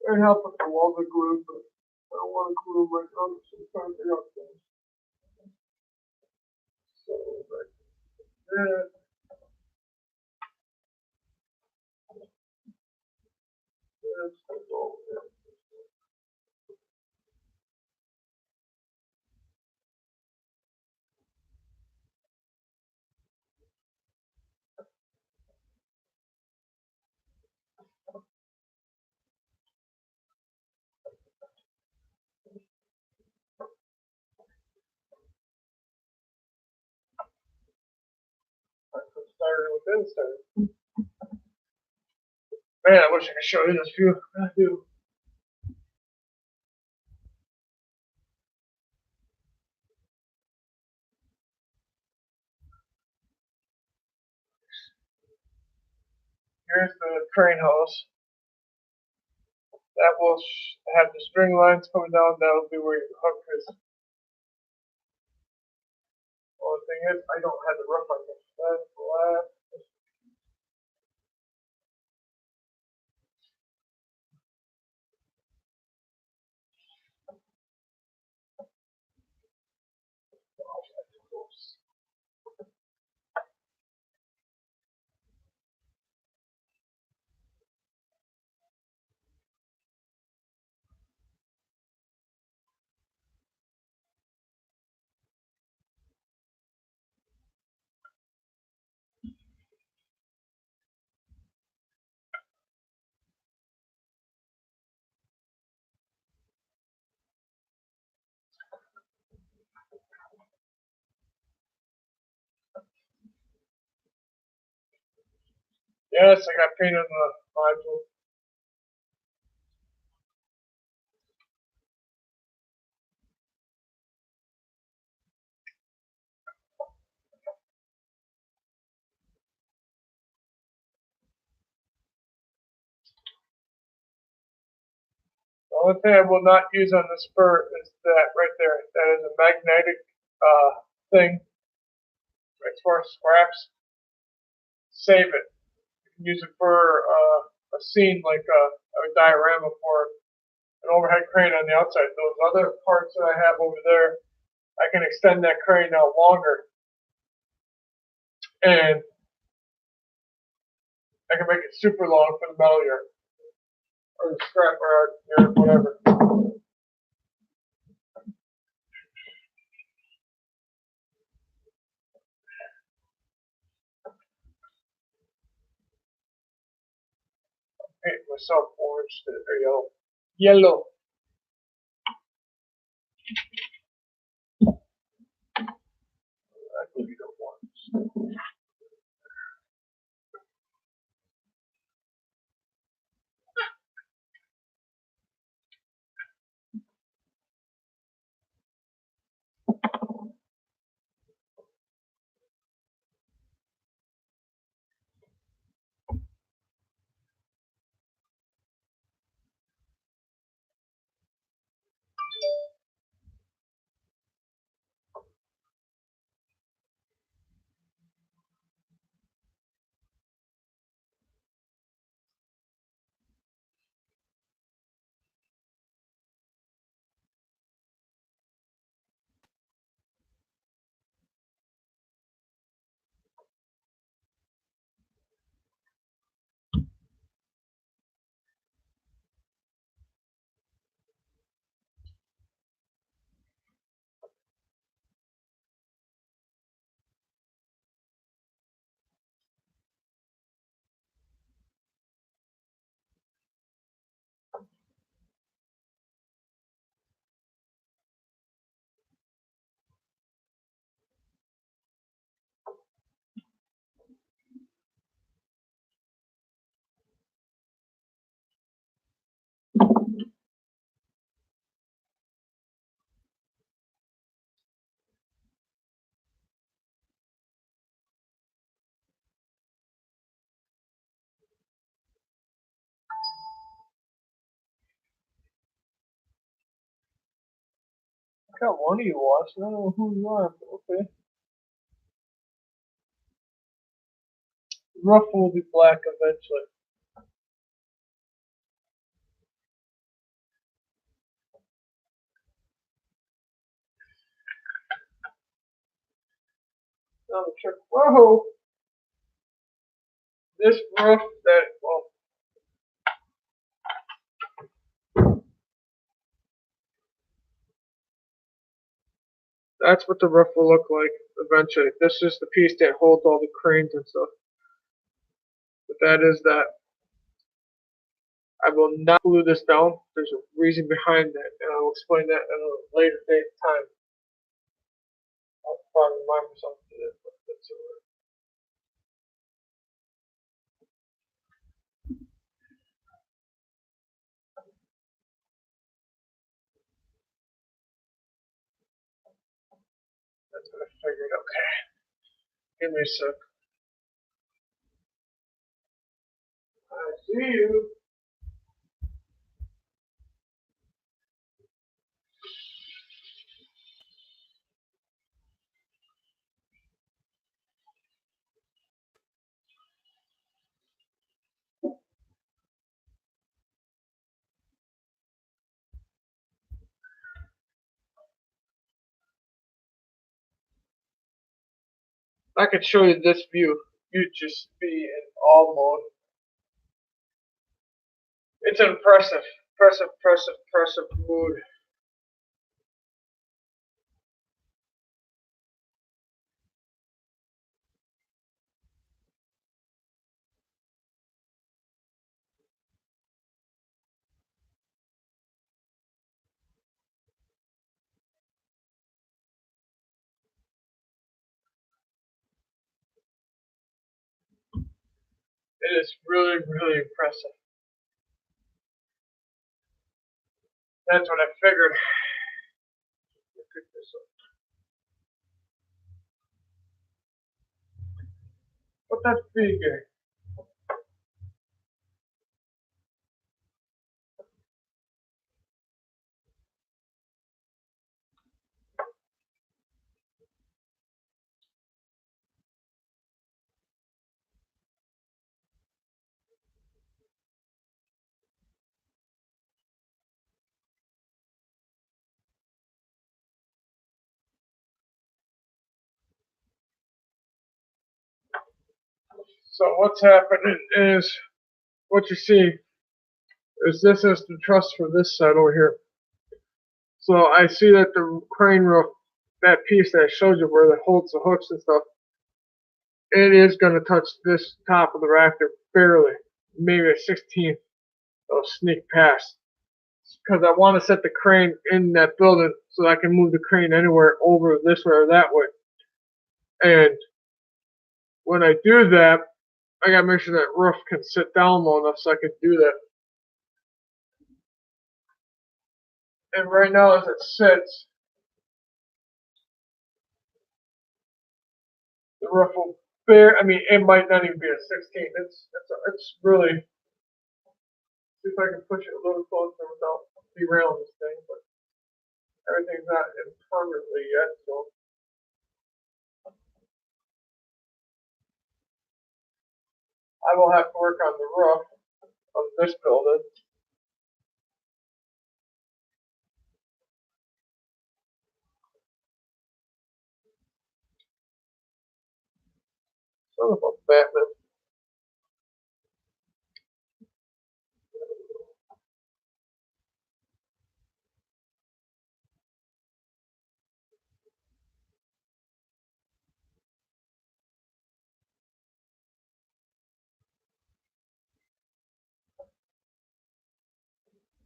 It'd help if the walls are glued, but I don't want to glue them right now, so I'm trying to figure out things. So, like that. That's all. I started with this. Man, I wish I could show you this view. I do. Here's the crane hose. That will have the string lines coming down. That'll be where you hook this. Well, the thing is, I don't have the roof on this. That's the last. Yes, I got paint on the module. The only thing I will not use on the spur is that right there. That is a magnetic thing. As far as scraps, save it. You can use it for a scene like a diorama for an overhead crane on the outside. Those other parts that I have over there, I can extend that crane out longer, and I can make it super long for the metal yard or the scrap yard, whatever. Paint myself orange or yellow. Yellow. I believe you don't want. I got one of you watching. I don't know who you are, but okay. Roof will be black eventually. Now the trick. Whoa! This roof that, well, that's what the roof will look like eventually. This is the piece that holds all the cranes and stuff. But that is that. I will not glue this down. There's a reason behind that, and I will explain that at a later date time. I'll probably remind myself to do it, but that's alright. That's what I figured. Okay. Give me a sec. I see you. I could show you this view. You'd just be in awe mode. It's an impressive mood. It is really, really impressive. That's what I figured. Pick this up. But that's big. So what's happening is, what you see is this is the truss for this side over here. So I see that the crane roof, that piece that I showed you where it holds the hooks and stuff, it is going to touch this top of the rafter barely, maybe a 16th of sneak past. Because I want to set the crane in that building so I can move the crane anywhere over this way or that way. And when I do that, I gotta make sure that roof can sit down low enough so I can do that. And right now, as it sits, the roof will bear. I mean, it might not even be a 16. It's really. See if I can push it a little closer without derailing this thing, but everything's not in permanently yet, so. I will have to work on the roof of this building. Son of a Batman.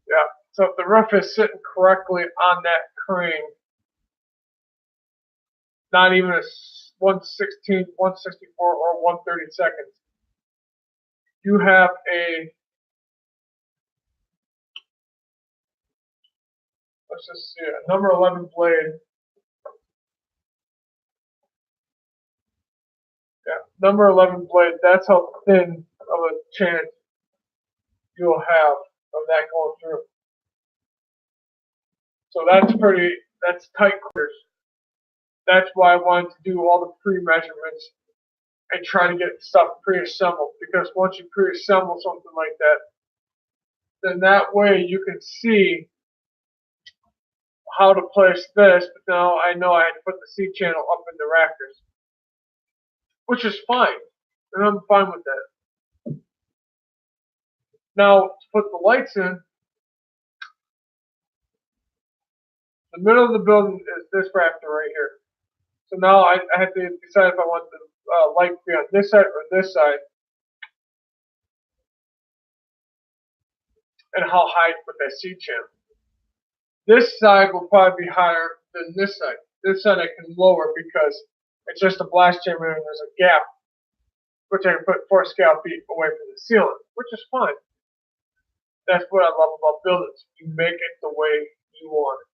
Yeah, so if the roof is sitting correctly on that crane, not even a 1/16, 1/64, or 1/32, you have a, let's just see, a number 11 blade. Yeah, number 11 blade, that's how thin of a chance you'll have of that going through. So that's pretty That's tight quarters. That's why I wanted to do all the pre-measurements and try to get stuff pre-assembled, because once you pre-assemble something like that, then that way you can see how to place this. But now I know I had to put the C channel up in the rafters, which is fine, and I'm fine with that. Now to put the lights in, the middle of the building is this rafter right here. So now I have to decide if I want the light to be on this side or this side, and how high to put that C channel. This side will probably be higher than this side. This side I can lower because it's just a blast chamber and there's a gap, which I can put 4 scale feet away from the ceiling, which is fine. That's what I love about buildings. You make it the way you want it.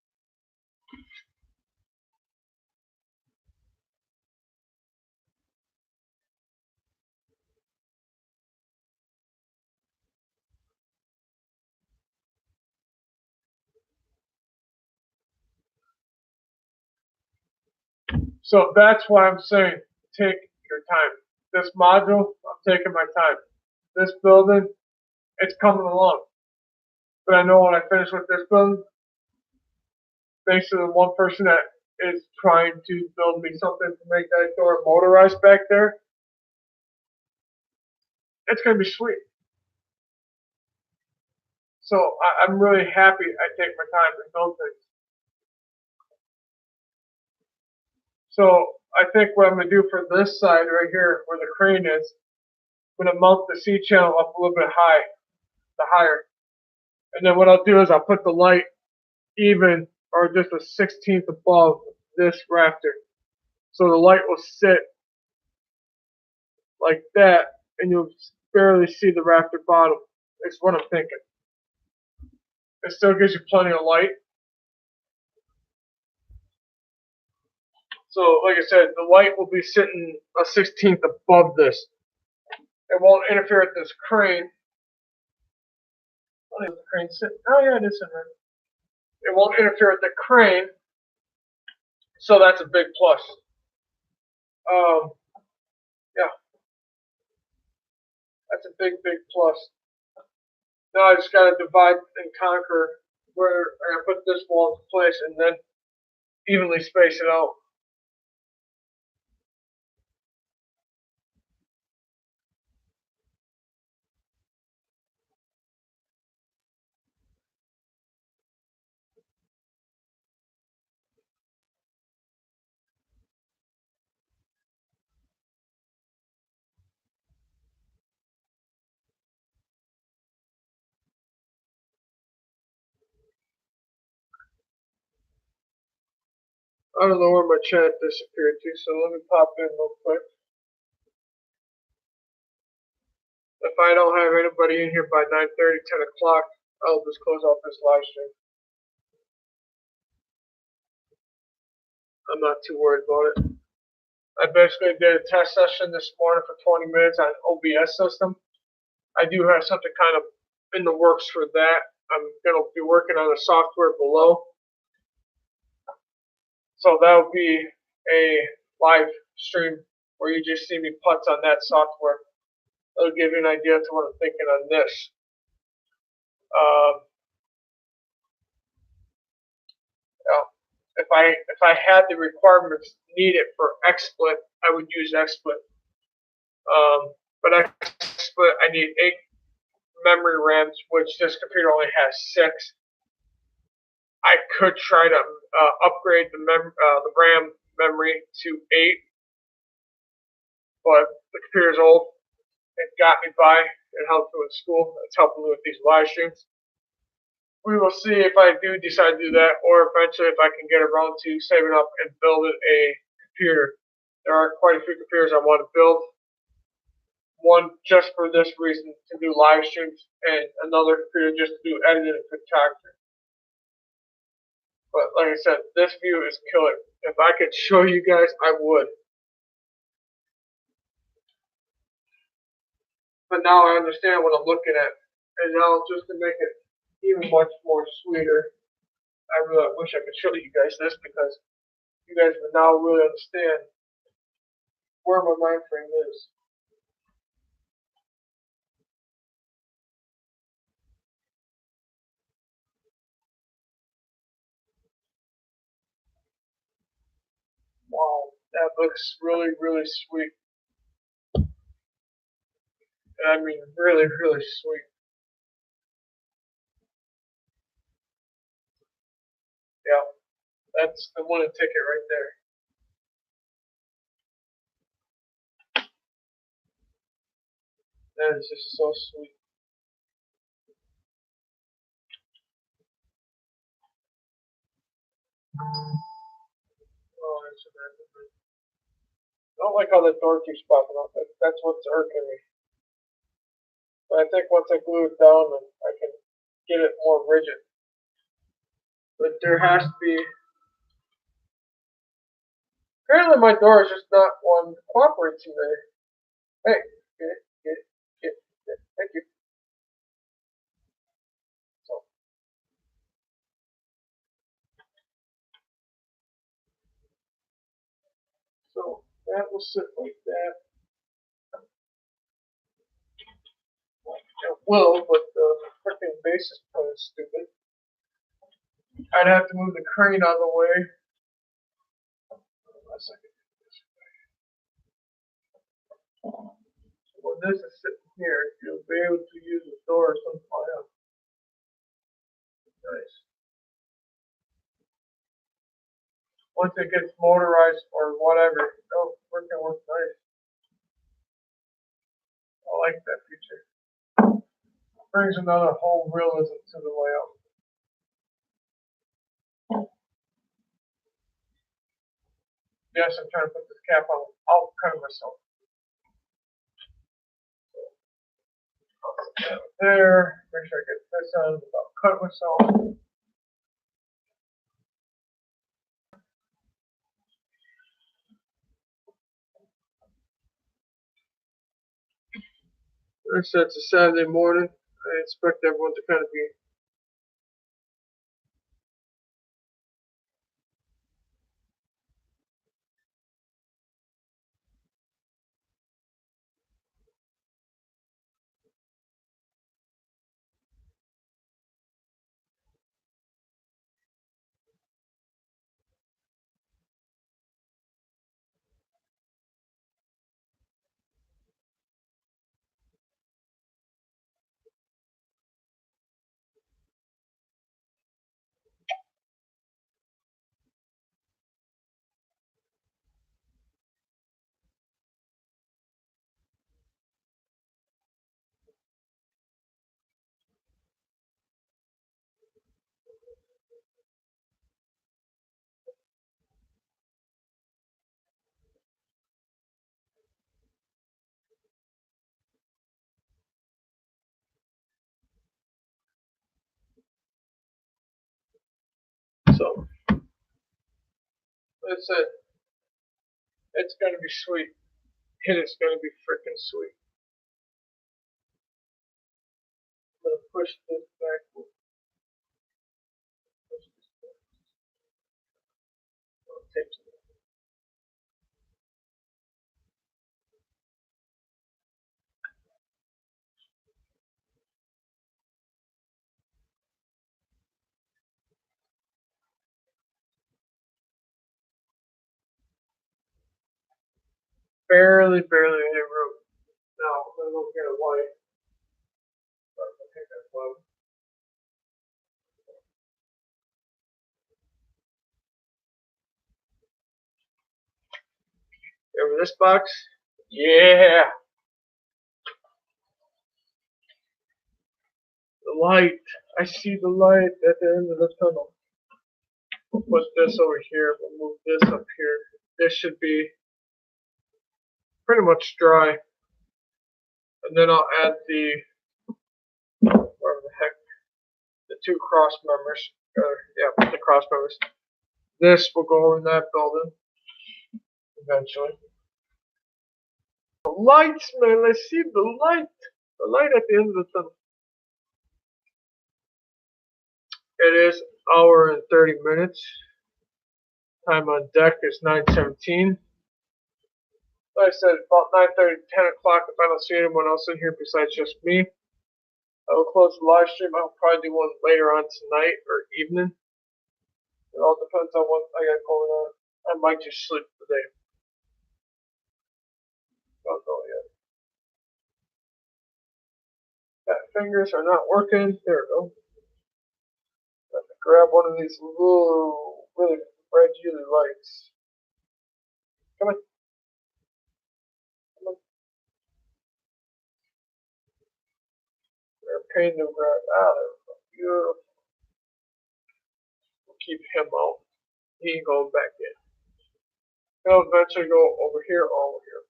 So that's why I'm saying take your time. This module, I'm taking my time. This building, it's coming along. But I know when I finish with this building, thanks to the one person that is trying to build me something to make that door motorized back there, it's going to be sweet. So I'm really happy I take my time to build things. So I think what I'm going to do for this side right here, where the crane is, I'm going to mount the C channel up a little bit higher. And then what I'll do is I'll put the light even or just a 16th above this rafter. So the light will sit like that and you'll barely see the rafter bottom. That's what I'm thinking. It still gives you plenty of light. So like I said, the light will be sitting a 16th above this. It won't interfere with this crane. Oh yeah, the crane sitting. Oh yeah, it is sitting right. It won't interfere with the crane, so that's a big plus. Yeah, that's a big plus. Now I just gotta divide and conquer where I put this wall into place and then evenly space it out. I don't know where my chat disappeared to, so let me pop in real quick. If I don't have anybody in here by 9:30, 10 o'clock, I'll just close off this live stream. I'm not too worried about it. I basically did a test session this morning for 20 minutes on OBS system. I do have something kind of in the works for that. I'm going to be working on the software below. So that'll be a live stream where you just see me putz on that software. That'll give you an idea to what I'm thinking on this. If I had the requirements needed for XSplit, I would use XSplit. But XSplit, I need 8 memory RAMs, which this computer only has 6. I could try to upgrade the RAM memory to 8, but the computer's old. It got me by. It helped me with school. It's helping me with these live streams. We will see if I do decide to do that, or eventually if I can get around to saving up and building a computer. There are quite a few computers I want to build. One just for this reason, to do live streams, and another computer just to do editing and photography. But like I said, this view is killer. If I could show you guys, I would. But now I understand what I'm looking at. And now just to make it even much more sweeter, I really wish I could show you guys this because you guys would now really understand where my mind frame is. Wow, that looks really, really sweet. I mean, really, really sweet. Yeah, that's the winning ticket right there. That is just so sweet. Oh, that's amazing. I don't like how the door keeps popping up. That's what's irking me. But I think once I glue it down, then I can get it more rigid. But there has to be. Apparently, my door is just not one cooperating there. Hey, get. Thank you. So, so that will sit like that. It will, but the freaking base is kind of stupid. I'd have to move the crane out of the way. Unless I can do this. When this is sitting here, you'll be able to use the door sometime else. Nice. Once it gets motorized or whatever, it'll freaking work nice. I like that feature. Brings another whole realism to the layout. Yes, I'm trying to put this cap on. I'll cut myself. There. Make sure I get this on without cutting myself. It's a Saturday morning. I expect everyone to kind of be so. That's it. It's gonna be sweet. And it's gonna be freaking sweet. I'm gonna push this back. Barely any room. Now I'm gonna go get a light. I think that's low. Over this box? Yeah. The light. I see the light at the end of the tunnel. We'll put this over here. We'll move this up here. This should be pretty much dry. And then I'll add the, whatever the heck, the two cross members. Yeah, the cross members. This will go in that building eventually. The lights, man. I see the light. The light at the end of the tunnel. It is hour and 30 minutes. Time on deck is 9:17. Like I said, about 9:30, 10 o'clock, if I don't see anyone else in here besides just me, I will close the live stream. I'll probably do one later on tonight or evening. It all depends on what I got going on. I might just sleep today. Don't know yet. Fat fingers are not working. There we go. Have to grab one of these little, really red UV lights. Come on. Come on. They're a pain to grab. Ah, there we go. Beautiful. We'll keep him out. He ain't going back in. He'll eventually go over here or over here.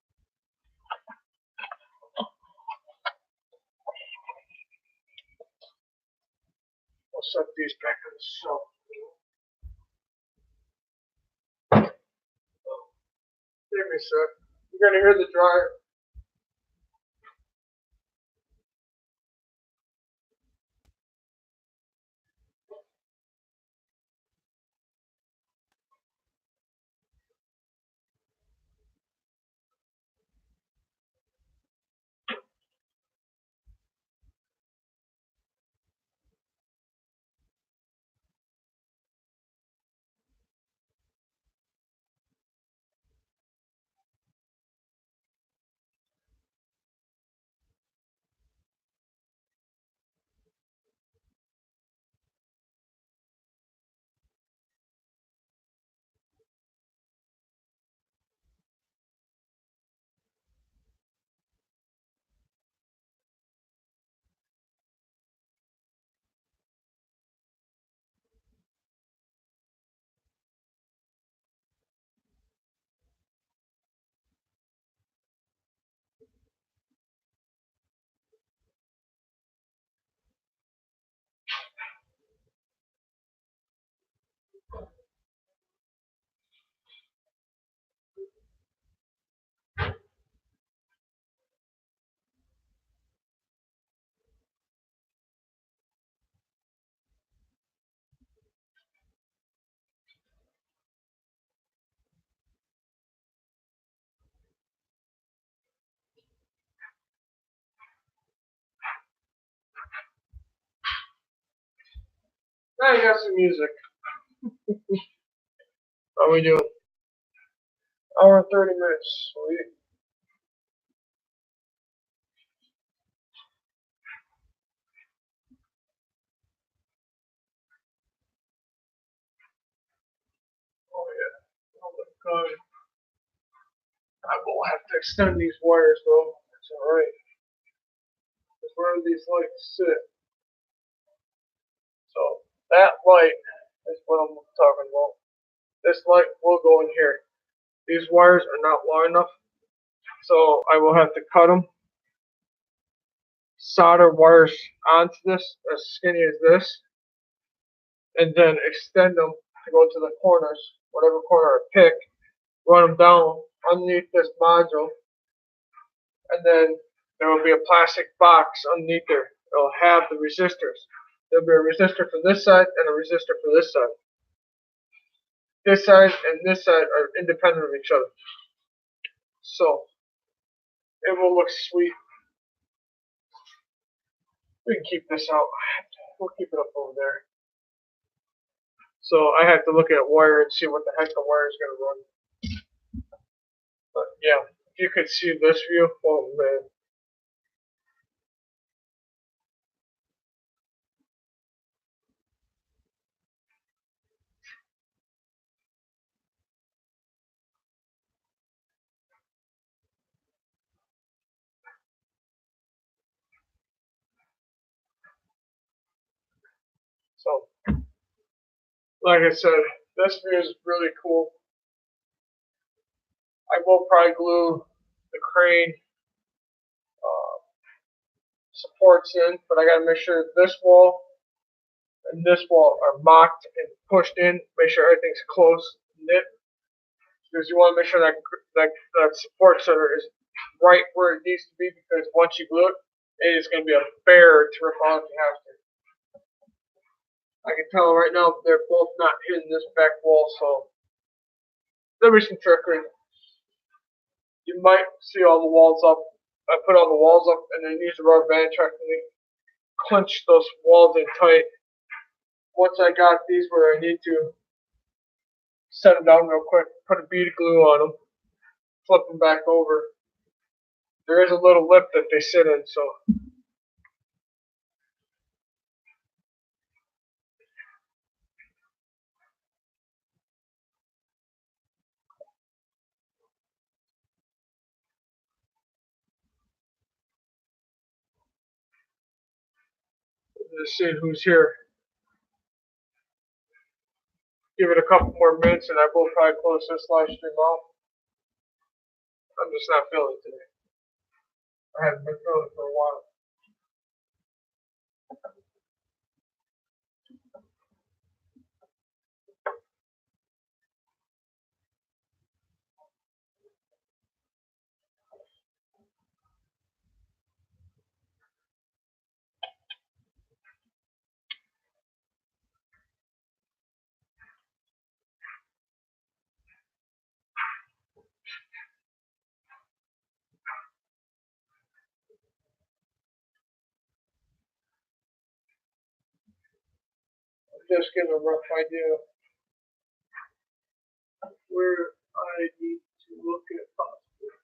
I'll set these back on the shelf. Give me a sec. You're gonna hear the dryer. Now you got some music. How we doing? Hour and 30 minutes. Sweet. Oh yeah. Oh my god. I will have to extend these wires though. That's alright. Because where do these lights sit? So that light is what I'm talking about. This light will go in here. These wires are not long enough, so I will have to cut them, solder wires onto this as skinny as this, and then extend them to go to the corners, whatever corner I pick, run them down underneath this module, and then there will be a plastic box underneath there. It'll have the resistors. There'll be a resistor for this side and a resistor for this side. This side and this side are independent of each other. So it will look sweet. We can keep this out. We'll keep it up over there. So I have to look at wire and see what the heck the wire is going to run. But yeah, if you could see this view, oh man. So, like I said, this view is really cool. I will probably glue the crane supports in, but I gotta make sure this wall and this wall are mocked and pushed in. Make sure everything's close knit, because you want to make sure that support center is right where it needs to be. Because once you glue it, it is going to be a bear to rip on if you have to. I can tell right now they're both not hitting this back wall, so there'll be some trickery. You might see all the walls up. I put all the walls up and then use the rubber band track and clinch those walls in tight. Once I got these where I need to, set them down real quick, put a bead of glue on them, flip them back over. There is a little lip that they sit in, so just seeing who's here. Give it a couple more minutes and I will probably close this live stream off. I'm just not feeling it today. I haven't been feeling it for a while. Just give a rough idea where I need to look at possibly.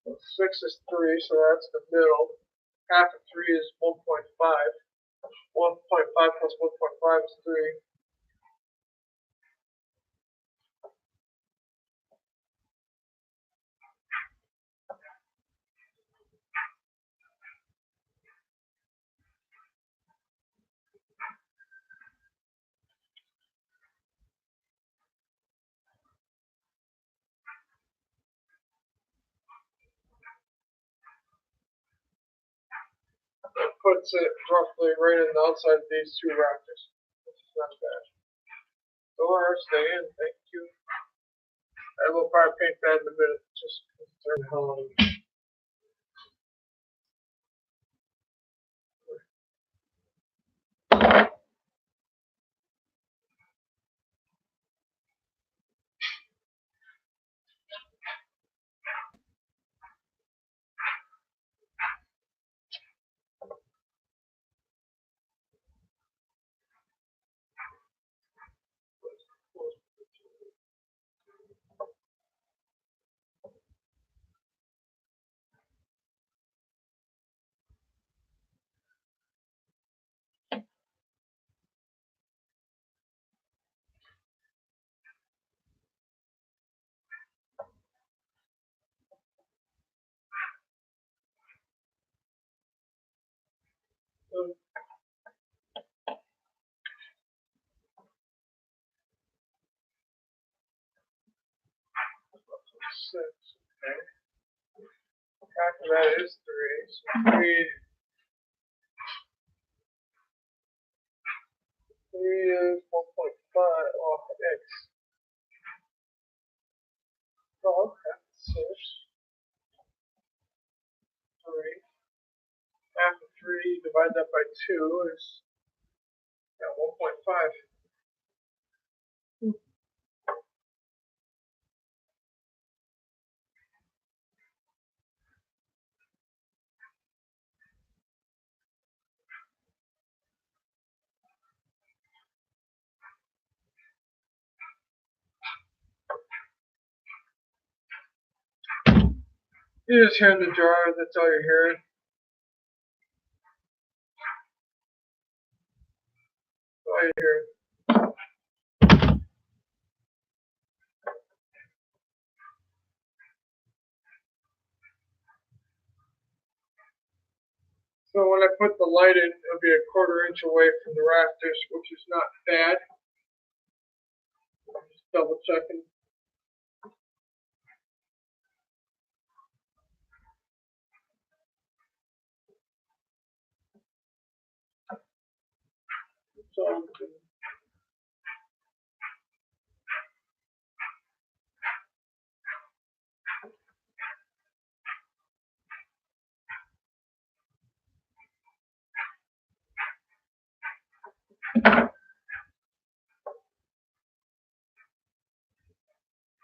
Well, 6 is 3, so that's the middle. Half of 3 is 1.5. 1.5 plus 1.5 is 3. That puts it roughly right on the outside of these two rafters. Which is not bad. Door, stay in, thank you. I will probably paint that in a minute, just turn the hell on. Six, okay. Half of that is 3, so 3 is 1.5 off X. Oh, okay, 6, 3. Half of 3, divide that by 2 is 1.5. You just hear the jar, that's all you're hearing. That's all you're hearing. So when I put the light in, it'll be a 1/4 inch away from the rafters, which is not bad. I'm just double checking. So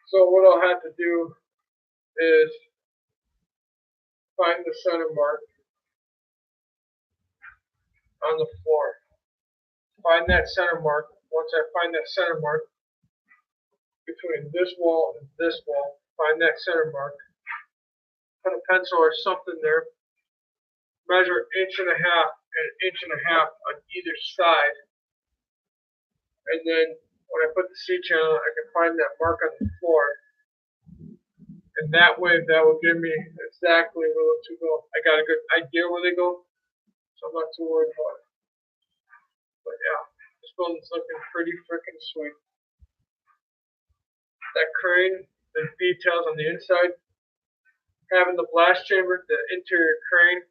So what I'll have to do is find the center mark on the floor. Find that center mark. Once I find that center mark between this wall and this wall, find that center mark. Put a pencil or something there. Measure 1.5 inches and 1.5 inches on either side. And then when I put the C-channel, I can find that mark on the floor. And that way, that will give me exactly where to go. I got a good idea where they go, so I'm not too worried about it. But yeah, this building's looking pretty freaking sweet. That crane, the details on the inside, having the blast chamber, the interior crane,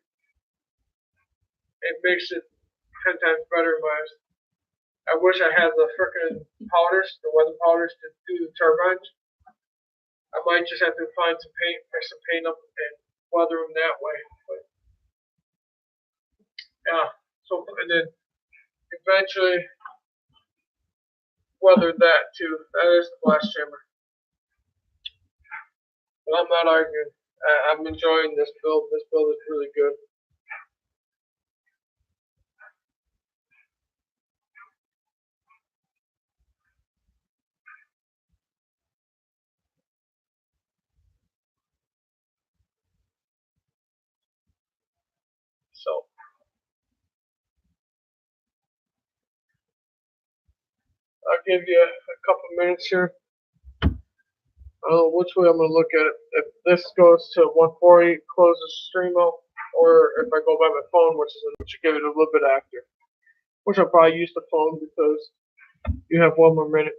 it makes it 10 times better in my eyes. I wish I had the freaking powders, the weather powders to do the turbines. I might just have to find some paint, mix some paint up, and weather them that way. But yeah, so and then eventually weather that too. That is the blast chamber. But I'm not arguing. I'm enjoying this build. This build is really good. So I'll give you a couple minutes here. I don't know which way I'm going to look at it. If this goes to 140, close the stream out, or if I go by my phone, which should give it a little bit after. Which I'll probably use the phone because you have one more minute.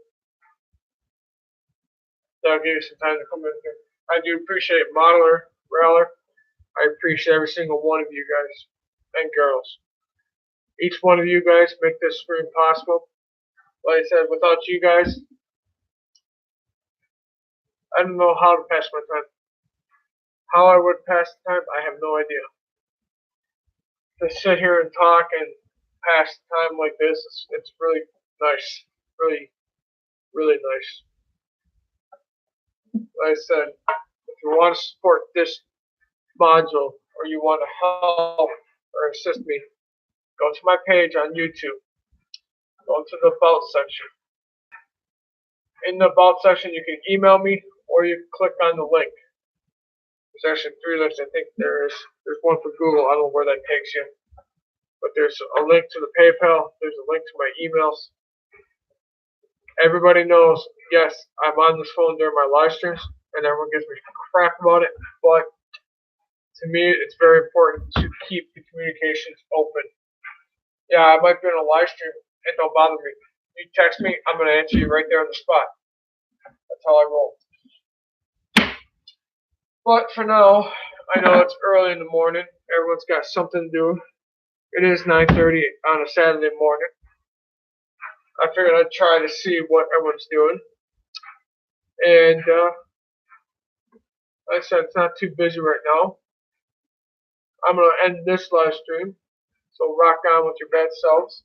That'll give you some time to come in here. I do appreciate Modeler, Rattler. I appreciate every single one of you guys and girls. Each one of you guys make this stream possible. Like I said, without you guys, I don't know how to pass my time. How I would pass the time, I have no idea. To sit here and talk and pass time like this, it's really nice. Really, really nice. Like I said, if you want to support this module or you want to help or assist me, go to my page on YouTube. Go to the About section. In the About section, you can email me or you can click on the link. There's actually 3 links. I think there's one for Google. I don't know where that takes you. But there's a link to the PayPal. There's a link to my emails. Everybody knows, yes, I'm on this phone during my live streams, and everyone gives me crap about it. But to me, it's very important to keep the communications open. Yeah, I might be on a live stream. It don't bother me. You text me, I'm going to answer you right there on the spot. That's how I roll. But for now, I know it's early in the morning. Everyone's got something to do. It is 9:30 on a Saturday morning. I figured I'd try to see what everyone's doing. And like I said, it's not too busy right now. I'm going to end this live stream. So rock on with your bad selves.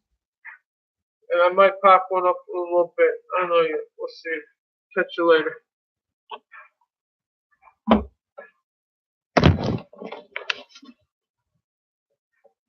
And I might pop one up a little bit. I don't know yet. We'll see. Catch you later.